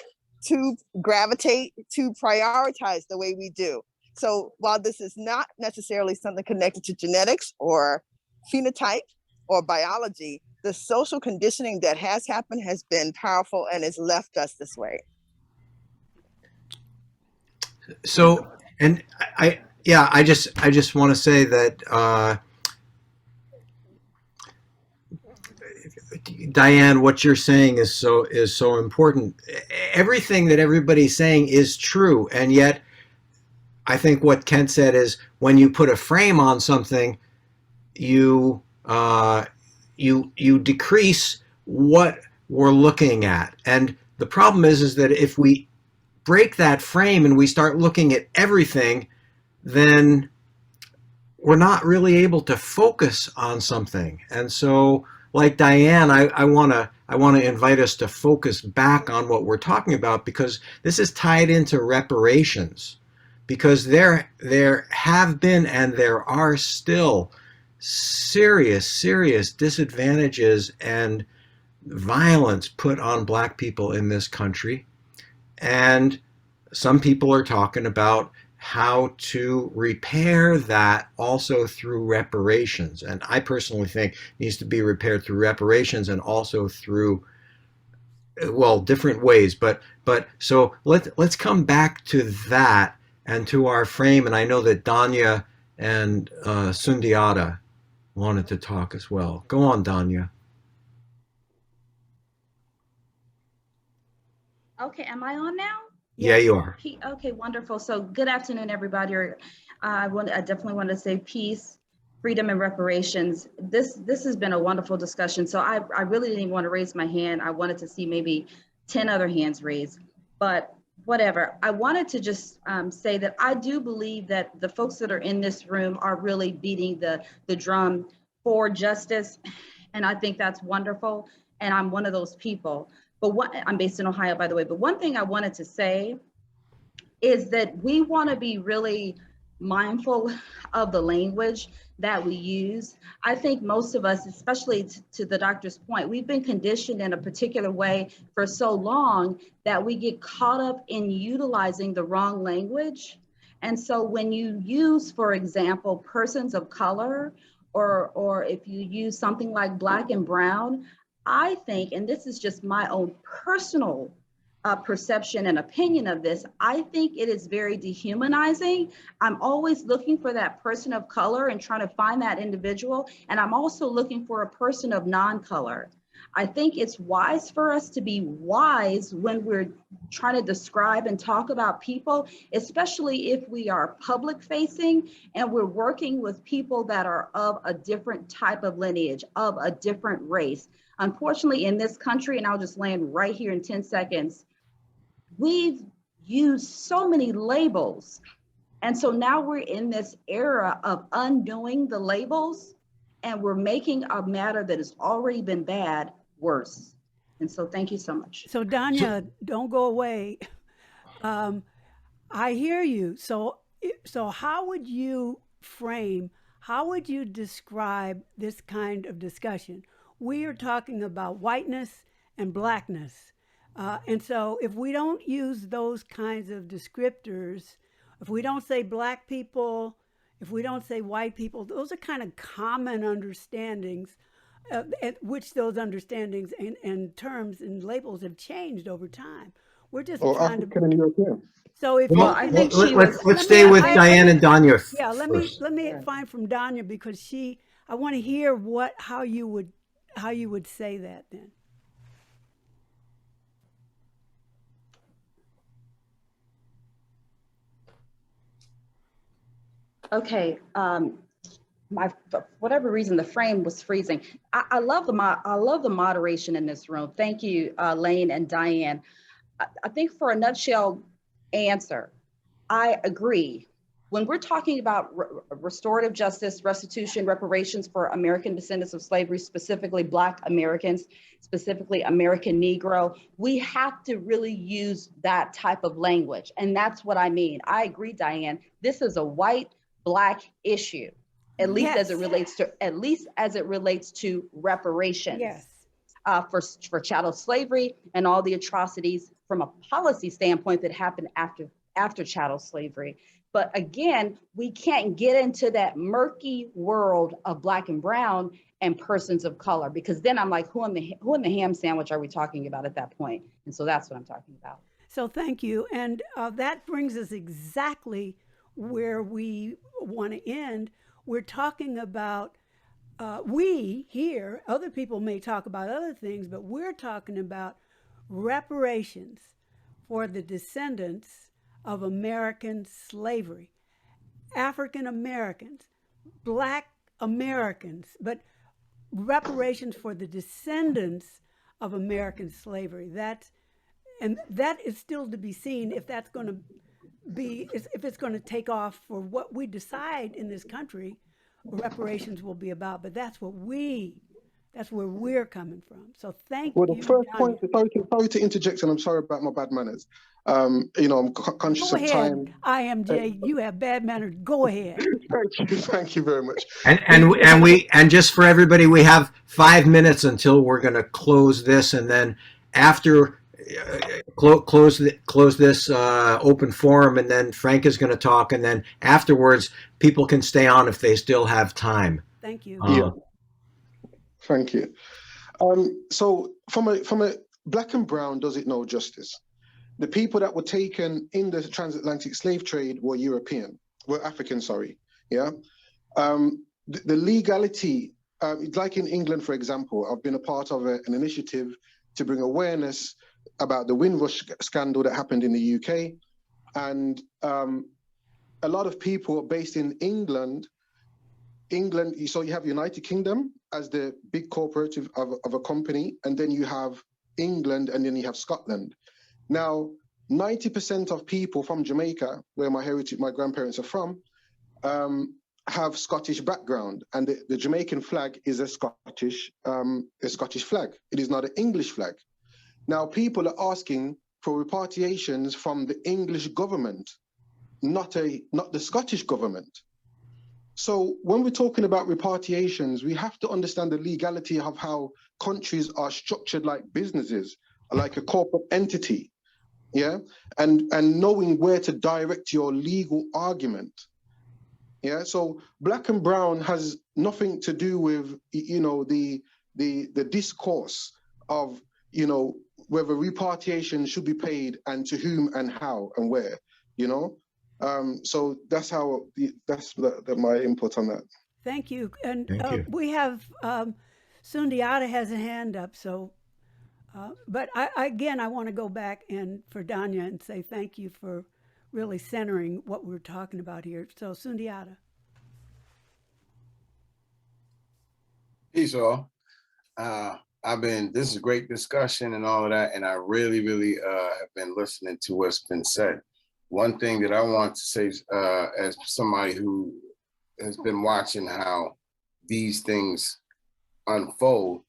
to gravitate, to prioritize the way we do. So while this is not necessarily something connected to genetics or phenotype or biology, the social conditioning that has happened has been powerful and has left us this way. so, and I just want to say that, Diane, what you're saying is so important. Everything that everybody's saying is true, and yet I think what Kent said is when you put a frame on something, you you decrease what we're looking at. And the problem is that if we break that frame and we start looking at everything, then we're not really able to focus on something. And so, like Diane, I want to invite us to focus back on what we're talking about, because this is tied into reparations. Because there have been and there are still serious disadvantages and violence put on Black people in this country. And some people are talking about how to repair that also through reparations. And I personally think it needs to be repaired through reparations and also through, well, different ways. But so let's come back to that and to our frame. And I know that Danya and Sundiata wanted to talk as well. Go on, Danya. Okay, am I on now? Yeah, you are. Okay, wonderful. So good afternoon, everybody. I definitely want to say peace, freedom, and reparations. This has been a wonderful discussion. So I really didn't even want to raise my hand. I wanted to see maybe 10 other hands raised, but whatever. I wanted to just say that I do believe that the folks that are in this room are really beating the drum for justice. And I think that's wonderful. And I'm one of those people. But I'm based in Ohio, by the way. But one thing I wanted to say is that we want to be really mindful of the language that we use. I think most of us, especially to the doctor's point, we've been conditioned in a particular way for so long that we get caught up in utilizing the wrong language. And so when you use, for example, persons of color, or if you use something like Black and brown, I think, and this is just my own personal perception and opinion of this, I think it is very dehumanizing. I'm always looking for that person of color and trying to find that individual. And I'm also looking for a person of non-color. I think it's wise for us to be wise when we're trying to describe and talk about people, especially if we are public facing and we're working with people that are of a different type of lineage, of a different race. Unfortunately, in this country, and I'll just land right here in 10 seconds, we've used so many labels. And so now we're in this era of undoing the labels, and we're making a matter that has already been bad worse. And so thank you so much. So Danya, don't go away. I hear you. So how would you frame, how would you describe this kind of discussion? We are talking about whiteness and blackness. And so if we don't use those kinds of descriptors, if we don't say black people, if we don't say white people, those are kind of common understandings, at which those understandings and terms and labels have changed over time. We're just Or trying to. African and European. So if Well, you Well, I can, think she let's was, let me, stay with Diane and Danya yeah, first. let me Yeah. find from Danya because I want to hear how you would say that then. okay. For whatever reason, the frame was freezing. I love I love the moderation in this room. Thank you, Lane and Diane. I think for a nutshell answer, I agree. When we're talking about restorative justice, restitution, reparations for American descendants of slavery, specifically Black Americans, specifically American Negro, we have to really use that type of language. And that's what I mean. I agree, Diane. This is a white, Black issue, at least as it relates to reparations. Yes. For chattel slavery and all the atrocities from a policy standpoint that happened after chattel slavery. But again, we can't get into that murky world of Black and brown and persons of color, because then I'm like, who in the ham sandwich are we talking about at that point? And so that's what I'm talking about. So thank you, and that brings us exactly where we want to end. We're talking about we here. Other people may talk about other things, but we're talking about reparations for the descendants of American slavery, African Americans, Black Americans, but reparations for the descendants of American slavery. That is still to be seen if that's going to if it's going to take off for what we decide in this country reparations will be about. But that's where we're coming from. So thank Well, you, the first Danya. point, sorry to interject, and I'm sorry about my bad manners. I'm conscious Go of ahead, time. IMJ. You have bad manners. Go ahead. Thank you very much. And just for everybody, we have 5 minutes until we're going to close this, and then after close this open forum, and then Frank is going to talk, and then afterwards people can stay on if they still have time. Thank you. Yeah. Thank you. So from a Black and brown, does it know justice? The people that were taken in the transatlantic slave trade were African, sorry. Yeah. The legality, like in England, for example, I've been a part of an initiative to bring awareness about the Windrush scandal that happened in the UK. And a lot of people based in England, so you have United Kingdom as the big corporative of a company, and then you have England, and then you have Scotland. Now, 90% of people from Jamaica, where my grandparents are from, have Scottish background, and the Jamaican flag is a Scottish flag. It is not an English flag. Now, people are asking for repatriations from the English government, not the Scottish government. So when we're talking about repatriations, we have to understand the legality of how countries are structured like businesses, like a corporate entity, yeah, and knowing where to direct your legal argument. Yeah, so Black and brown has nothing to do with the discourse of whether repatriation should be paid and to whom and how and where. So that's my input on that. Thank you. And Thank you. we have Sundiata has a hand up. So, but I want to go back and for Danya and say thank you for really centering what we're talking about here. So Sundiata. Peace all. this is a great discussion and all of that, and I really, really have been listening to what's been said. One thing that I want to say, as somebody who has been watching how these things unfold,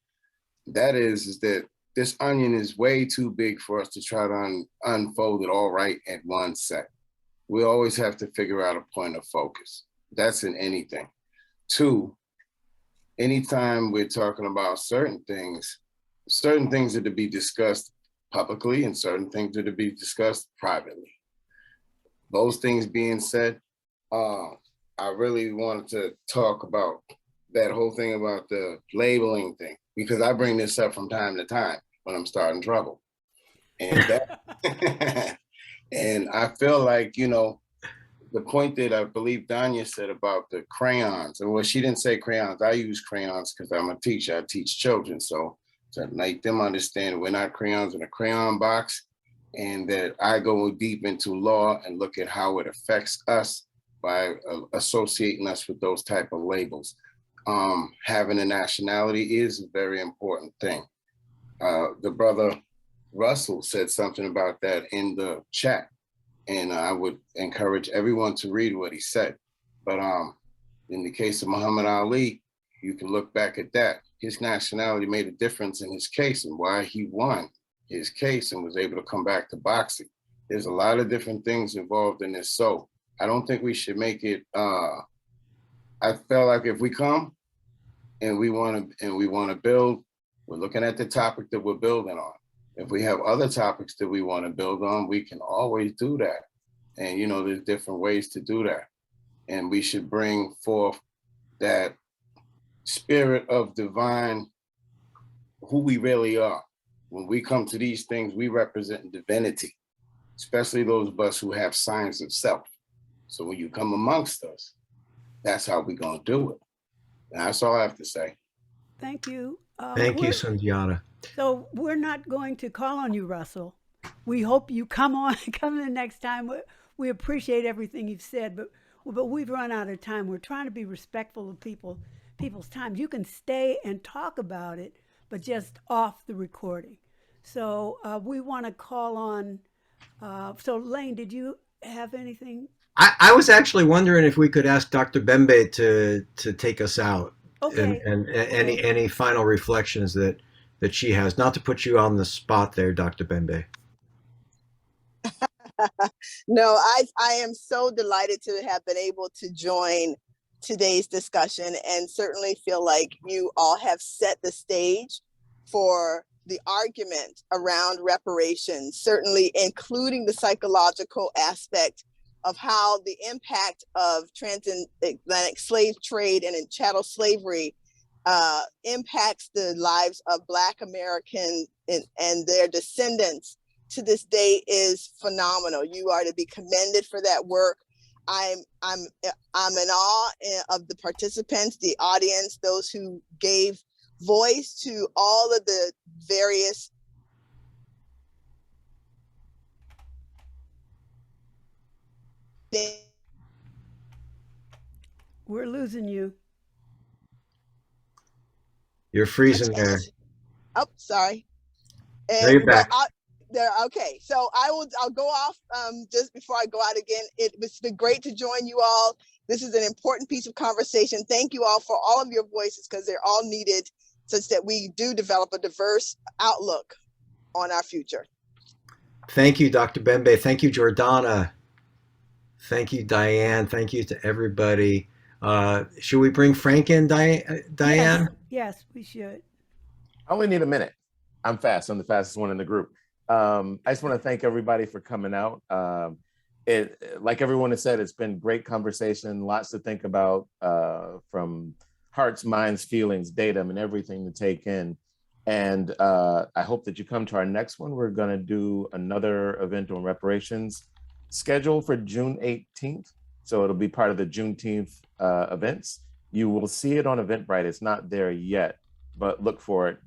that is that this onion is way too big for us to try to unfold it all right at one set. We always have to figure out a point of focus. That's in anything. Two, anytime we're talking about certain things are to be discussed publicly and certain things are to be discussed privately. Those things being said, I really wanted to talk about that whole thing about the labeling thing, because I bring this up from time to time when I'm starting trouble. And that, and I feel like, you know, the point that I believe Danya said about the crayons, and well, she didn't say crayons. I use crayons because I'm a teacher. I teach children. So to make them understand we're not crayons in a crayon box, and that I go deep into law and look at how it affects us by associating us with those type of labels. Having a nationality is a very important thing. The brother Russell said something about that in the chat, and I would encourage everyone to read what he said. But in the case of Muhammad Ali, you can look back at that. His nationality made a difference in his case and why he won his case and was able to come back to boxing. There's a lot of different things involved in this. So I don't think we should make it, I felt like if we come and we want to build, we're looking at the topic that we're building on. If we have other topics that we want to build on, we can always do that. And, you know, there's different ways to do that. And we should bring forth that spirit of divine, who we really are. When we come to these things, we represent divinity, especially those of us who have signs of self. So when you come amongst us, that's how we're going to do it. And that's all I have to say. Thank you. Thank you, Sundiata. So we're not going to call on you, Russell. We hope you come on, come in next time. We appreciate everything you've said, but we've run out of time. We're trying to be respectful of people's time. You can stay and talk about it, but just off the recording. So we want to call on. So Lane, did you have anything? I was actually wondering if we could ask Dr. Bembe to take us out. Okay. And any final reflections that she has, not to put you on the spot there, Dr. Bembe. No, I am so delighted to have been able to join today's discussion, and certainly feel like you all have set the stage for the argument around reparations, certainly including the psychological aspect of how the impact of transatlantic slave trade and in chattel slavery impacts the lives of Black Americans and their descendants to this day is phenomenal. You are to be commended for that work. I'm in awe of the participants, the audience, those who gave voice to all of the various things. We're losing you. You're freezing there. Oh, sorry. No, you're back. Okay, so I'll go off just before I go out again. It's been great to join you all. This is an important piece of conversation. Thank you all for all of your voices, because they're all needed such that we do develop a diverse outlook on our future. Thank you, Dr. Bembe. Thank you, Jordana. Thank you, Diane. Thank you to everybody. Should we bring Frank in, Diane? Yes, we should. I only need a minute. I'm fast. I'm the fastest one in the group. I just want to thank everybody for coming out. Like everyone has said, it's been great conversation, lots to think about, from hearts, minds, feelings, datum, and everything to take in. And I hope that you come to our next one. We're going to do another event on reparations scheduled for June 18th. So it'll be part of the Juneteenth events. You will see it on Eventbrite. It's not there yet, but look for it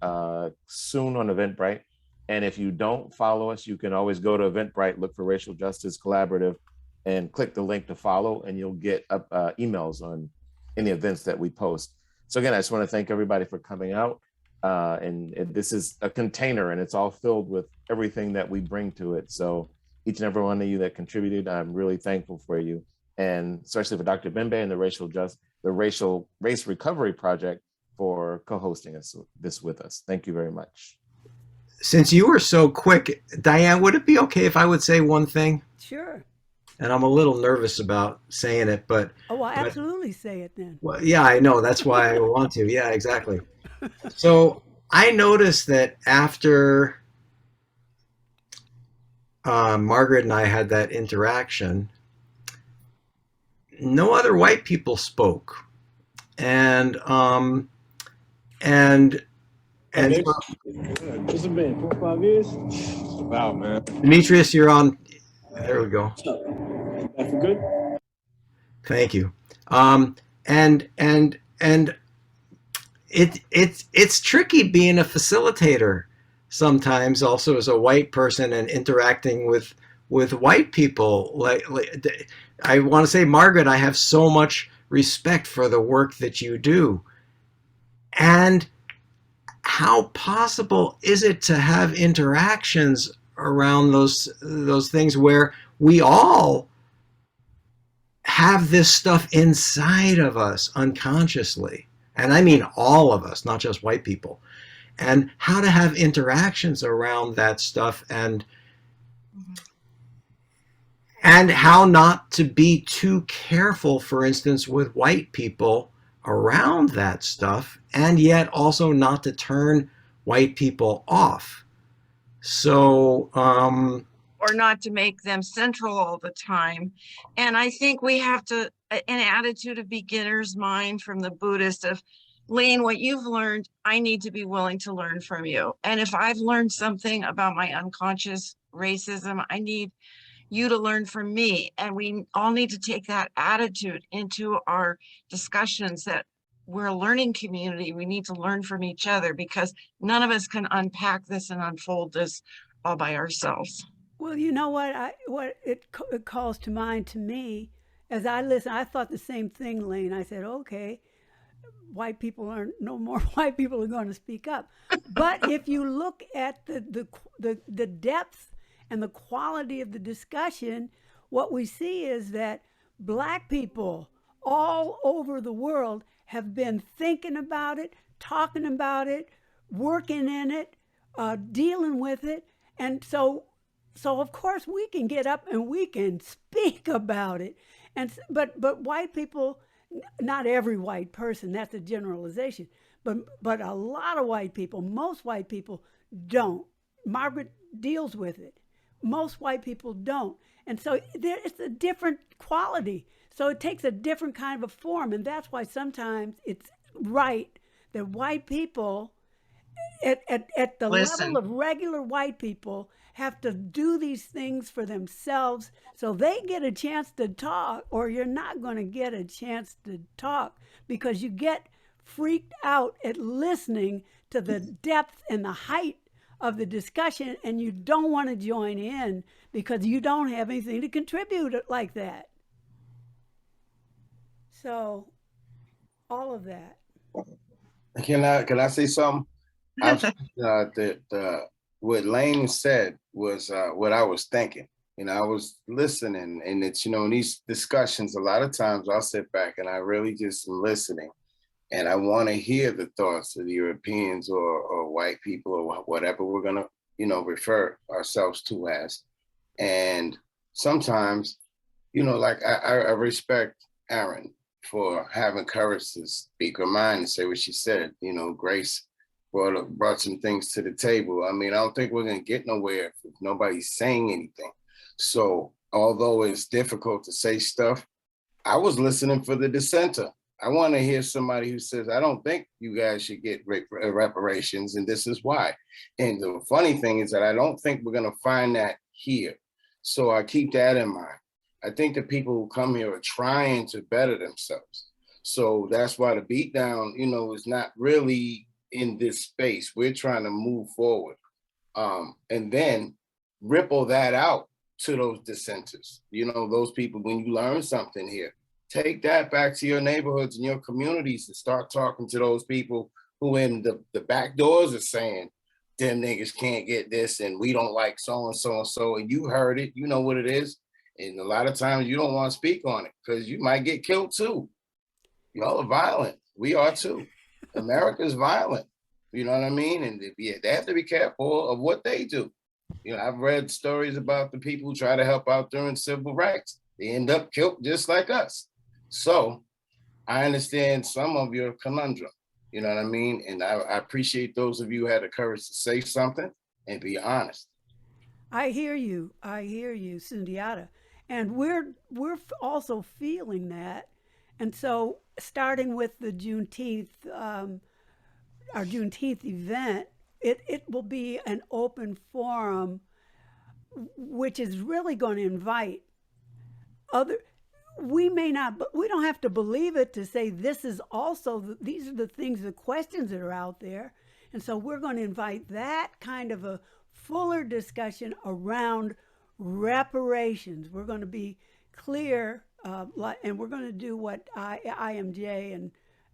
soon on Eventbrite. And if you don't follow us, you can always go to Eventbrite, look for Racial Justice Collaborative, and click the link to follow, and you'll get emails on any events that we post. So again, I just want to thank everybody for coming out. This is a container, and it's all filled with everything that we bring to it. So each and every one of you that contributed, I'm really thankful for you, and especially for Dr. Bembe and the Racial Race Recovery Project for co-hosting this with us. Thank you very much. Since you were so quick, Diane, would it be okay if I would say one thing? Sure. And I'm a little nervous about saying it, but Oh, well, absolutely say it then. well, yeah, I know. That's why I want to. Yeah, exactly. So I noticed that after Margaret and I had that interaction, no other white people spoke, and and and so, It's been 4 or 5 years. Wow, man. Demetrius, you're on. There we go. That's good. Thank you. And it's tricky being a facilitator sometimes, also as a white person and interacting with white people. Like I want to say, Margaret, I have so much respect for the work that you do, and how possible is it to have interactions around those things where we all have this stuff inside of us unconsciously, and I mean all of us, not just white people, and how to have interactions around that stuff, and how not to be too careful, for instance, with white people around that stuff, and yet also not to turn white people off. So or not to make them central all the time. And I think we have to, an attitude of beginner's mind from the Buddhist of, Lane, what you've learned, I need to be willing to learn from you. And if I've learned something about my unconscious racism, I need you to learn from me. And we all need to take that attitude into our discussions, that we're a learning community. We need to learn from each other, because none of us can unpack this and unfold this all by ourselves. Well, you know what it calls to mind to me as I listen. I thought the same thing, Lane. I said, okay, white people are no more white people are going to speak up. But if you look at the depth and the quality of the discussion, what we see is that Black people all over the world have been thinking about it, talking about it, working in it, dealing with it. And so of course we can get up and we can speak about it. But white people, not every white person, that's a generalization, but a lot of white people, most white people don't. Margaret deals with it. Most white people don't. And so it's a different quality. So it takes a different kind of a form. And that's why sometimes it's right that white people at the level of regular white people have to do these things for themselves so they get a chance to talk, or you're not going to get a chance to talk, because you get freaked out at listening to the depth and the height of the discussion, and you don't want to join in because you don't have anything to contribute like that. So all of that. Can I say something? What Lane said was what I was thinking. I was listening, and it's, in these discussions, a lot of times I'll sit back and I really just am listening, and I want to hear the thoughts of the Europeans or white people or whatever we're gonna, refer ourselves to as. And sometimes, like I respect Aaron for having courage to speak her mind and say what she said. Grace brought some things to the table. I mean, I don't think we're going to get nowhere if nobody's saying anything. So although it's difficult to say stuff, I was listening for the dissenter. I want to hear somebody who says, I don't think you guys should get reparations, and this is why. And the funny thing is that I don't think we're going to find that here. So I keep that in mind. I think the people who come here are trying to better themselves. So that's why the beatdown, is not really in this space. We're trying to move forward, and then ripple that out to those dissenters. Those people, when you learn something here, take that back to your neighborhoods and your communities and start talking to those people who in the back doors are saying, them niggas can't get this and we don't like so and so and so, and you heard it, you know what it is. And a lot of times you don't want to speak on it because you might get killed too. Y'all are violent. We are too. America's violent. You know what I mean? And they have to be careful of what they do. You know, I've read stories about the people who try to help out during civil rights. They end up killed just like us. So I understand some of your conundrum. You know what I mean? And I appreciate those of you who had the courage to say something and be honest. I hear you. I hear you, Sundiata. And also feeling that. And so, starting with the Juneteenth, our Juneteenth event, it will be an open forum, which is really going to invite other. We may not, but we don't have to believe it to say this is also, these are the things, the questions that are out there. And so we're going to invite that kind of a fuller discussion around reparations. We're going to be clear, and we're going to do what IMJ, and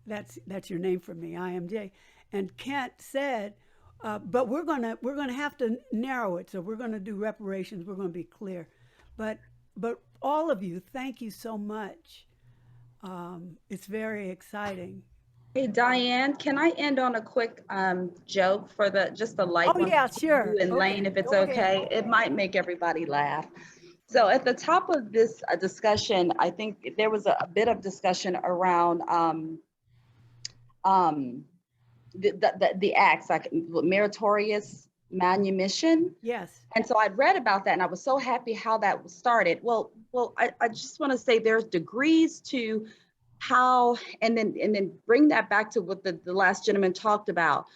that's your name for me, IMJ, and Kent said. But we're gonna have to narrow it. So we're going to do reparations. We're going to be clear, but all of you, thank you so much. It's very exciting. Hey, Diane, can I end on a quick joke for just the light Oh one yeah, between sure. you and Okay, Lane, if it's go ahead. okay? It might make everybody laugh. So at the top of this discussion, I think there was a bit of discussion around the acts, like meritorious manumission. Yes. And so I'd read about that and I was so happy how that started. Well, I just want to say there's degrees to how, and then bring that back to what the last gentleman talked about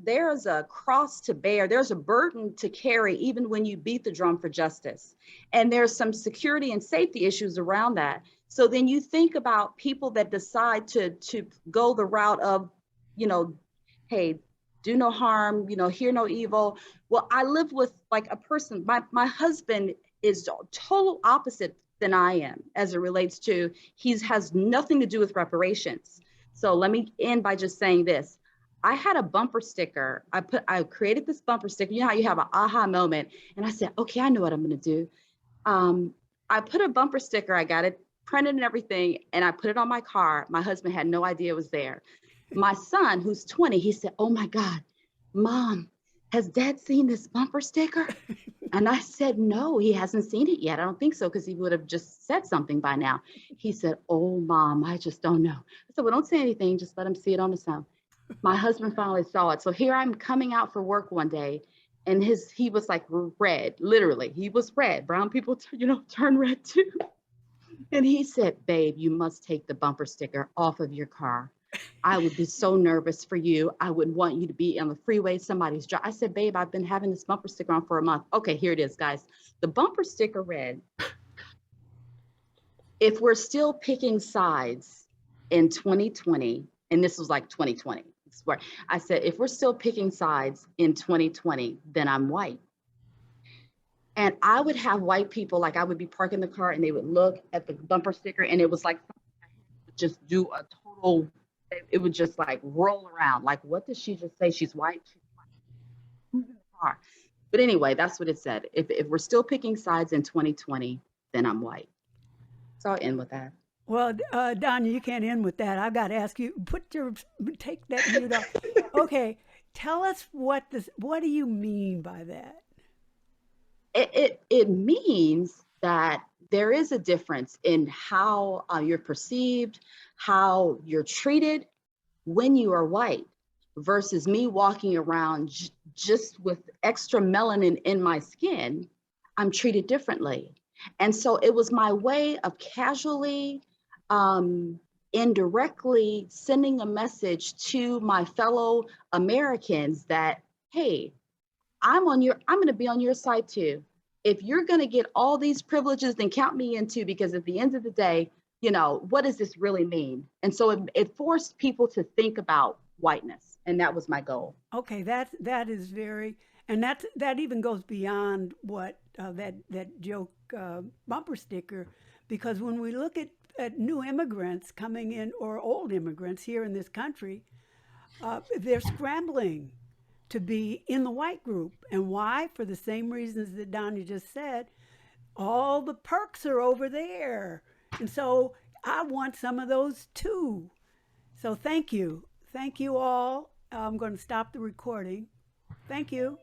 there's a cross to bear, there's a burden to carry even when you beat the drum for justice. And there's some security and safety issues around that. So then you think about people that decide to go the route of, hey, do no harm, hear no evil. Well, I live with like a person, my husband is total opposite than I am as it relates to, has nothing to do with reparations. So let me end by just saying this. I had a bumper sticker. I created this bumper sticker. You know how you have an aha moment. And I said, okay, I know what I'm going to do. I put a bumper sticker, I got it printed and everything, and I put it on my car. My husband had no idea it was there. My son, who's 20, he said, oh my God, Mom, has Dad seen this bumper sticker? And I said, no, he hasn't seen it yet. I don't think so, because he would have just said something by now. He said, oh, Mom, I just don't know. I said, well, don't say anything. Just let him see it on his own. My husband finally saw it. So here I'm coming out for work one day, and he was like red, literally. He was red. Brown people, turn red too. And he said, babe, you must take the bumper sticker off of your car. I would be so nervous for you. I wouldn't want you to be on the freeway, somebody's driving. I said, babe, I've been having this bumper sticker on for a month. Okay, here it is, guys. The bumper sticker read, if we're still picking sides in 2020, and this was like 2020, where I said, if we're still picking sides in 2020, then I'm white. And I would have white people, like I would be parking the car and they would look at the bumper sticker and it was like, just do a total, it would just like roll around. Like, what did she just say? She's white. She's white. Who's in the car? But anyway, that's what it said. If we're still picking sides in 2020, then I'm white. So I'll end with that. Well, Danya, you can't end with that. I've got to ask you, take that mute off. Okay, tell us what do you mean by that? It means that there is a difference in how you're perceived, how you're treated when you are white versus me walking around just with extra melanin in my skin. I'm treated differently. And so it was my way of casually, indirectly sending a message to my fellow Americans that, hey, I'm going to be on your side too. If you're going to get all these privileges, then count me in too, because at the end of the day, what does this really mean? And so it forced people to think about whiteness. And that was my goal. Okay, that is very, and that even goes beyond what that joke bumper sticker, because when we look at new immigrants coming in or old immigrants here in this country, they're scrambling to be in the white group. And why? For the same reasons that Donnie just said. All the perks are over there. And so I want some of those too. So thank you. Thank you all. I'm going to stop the recording. Thank you.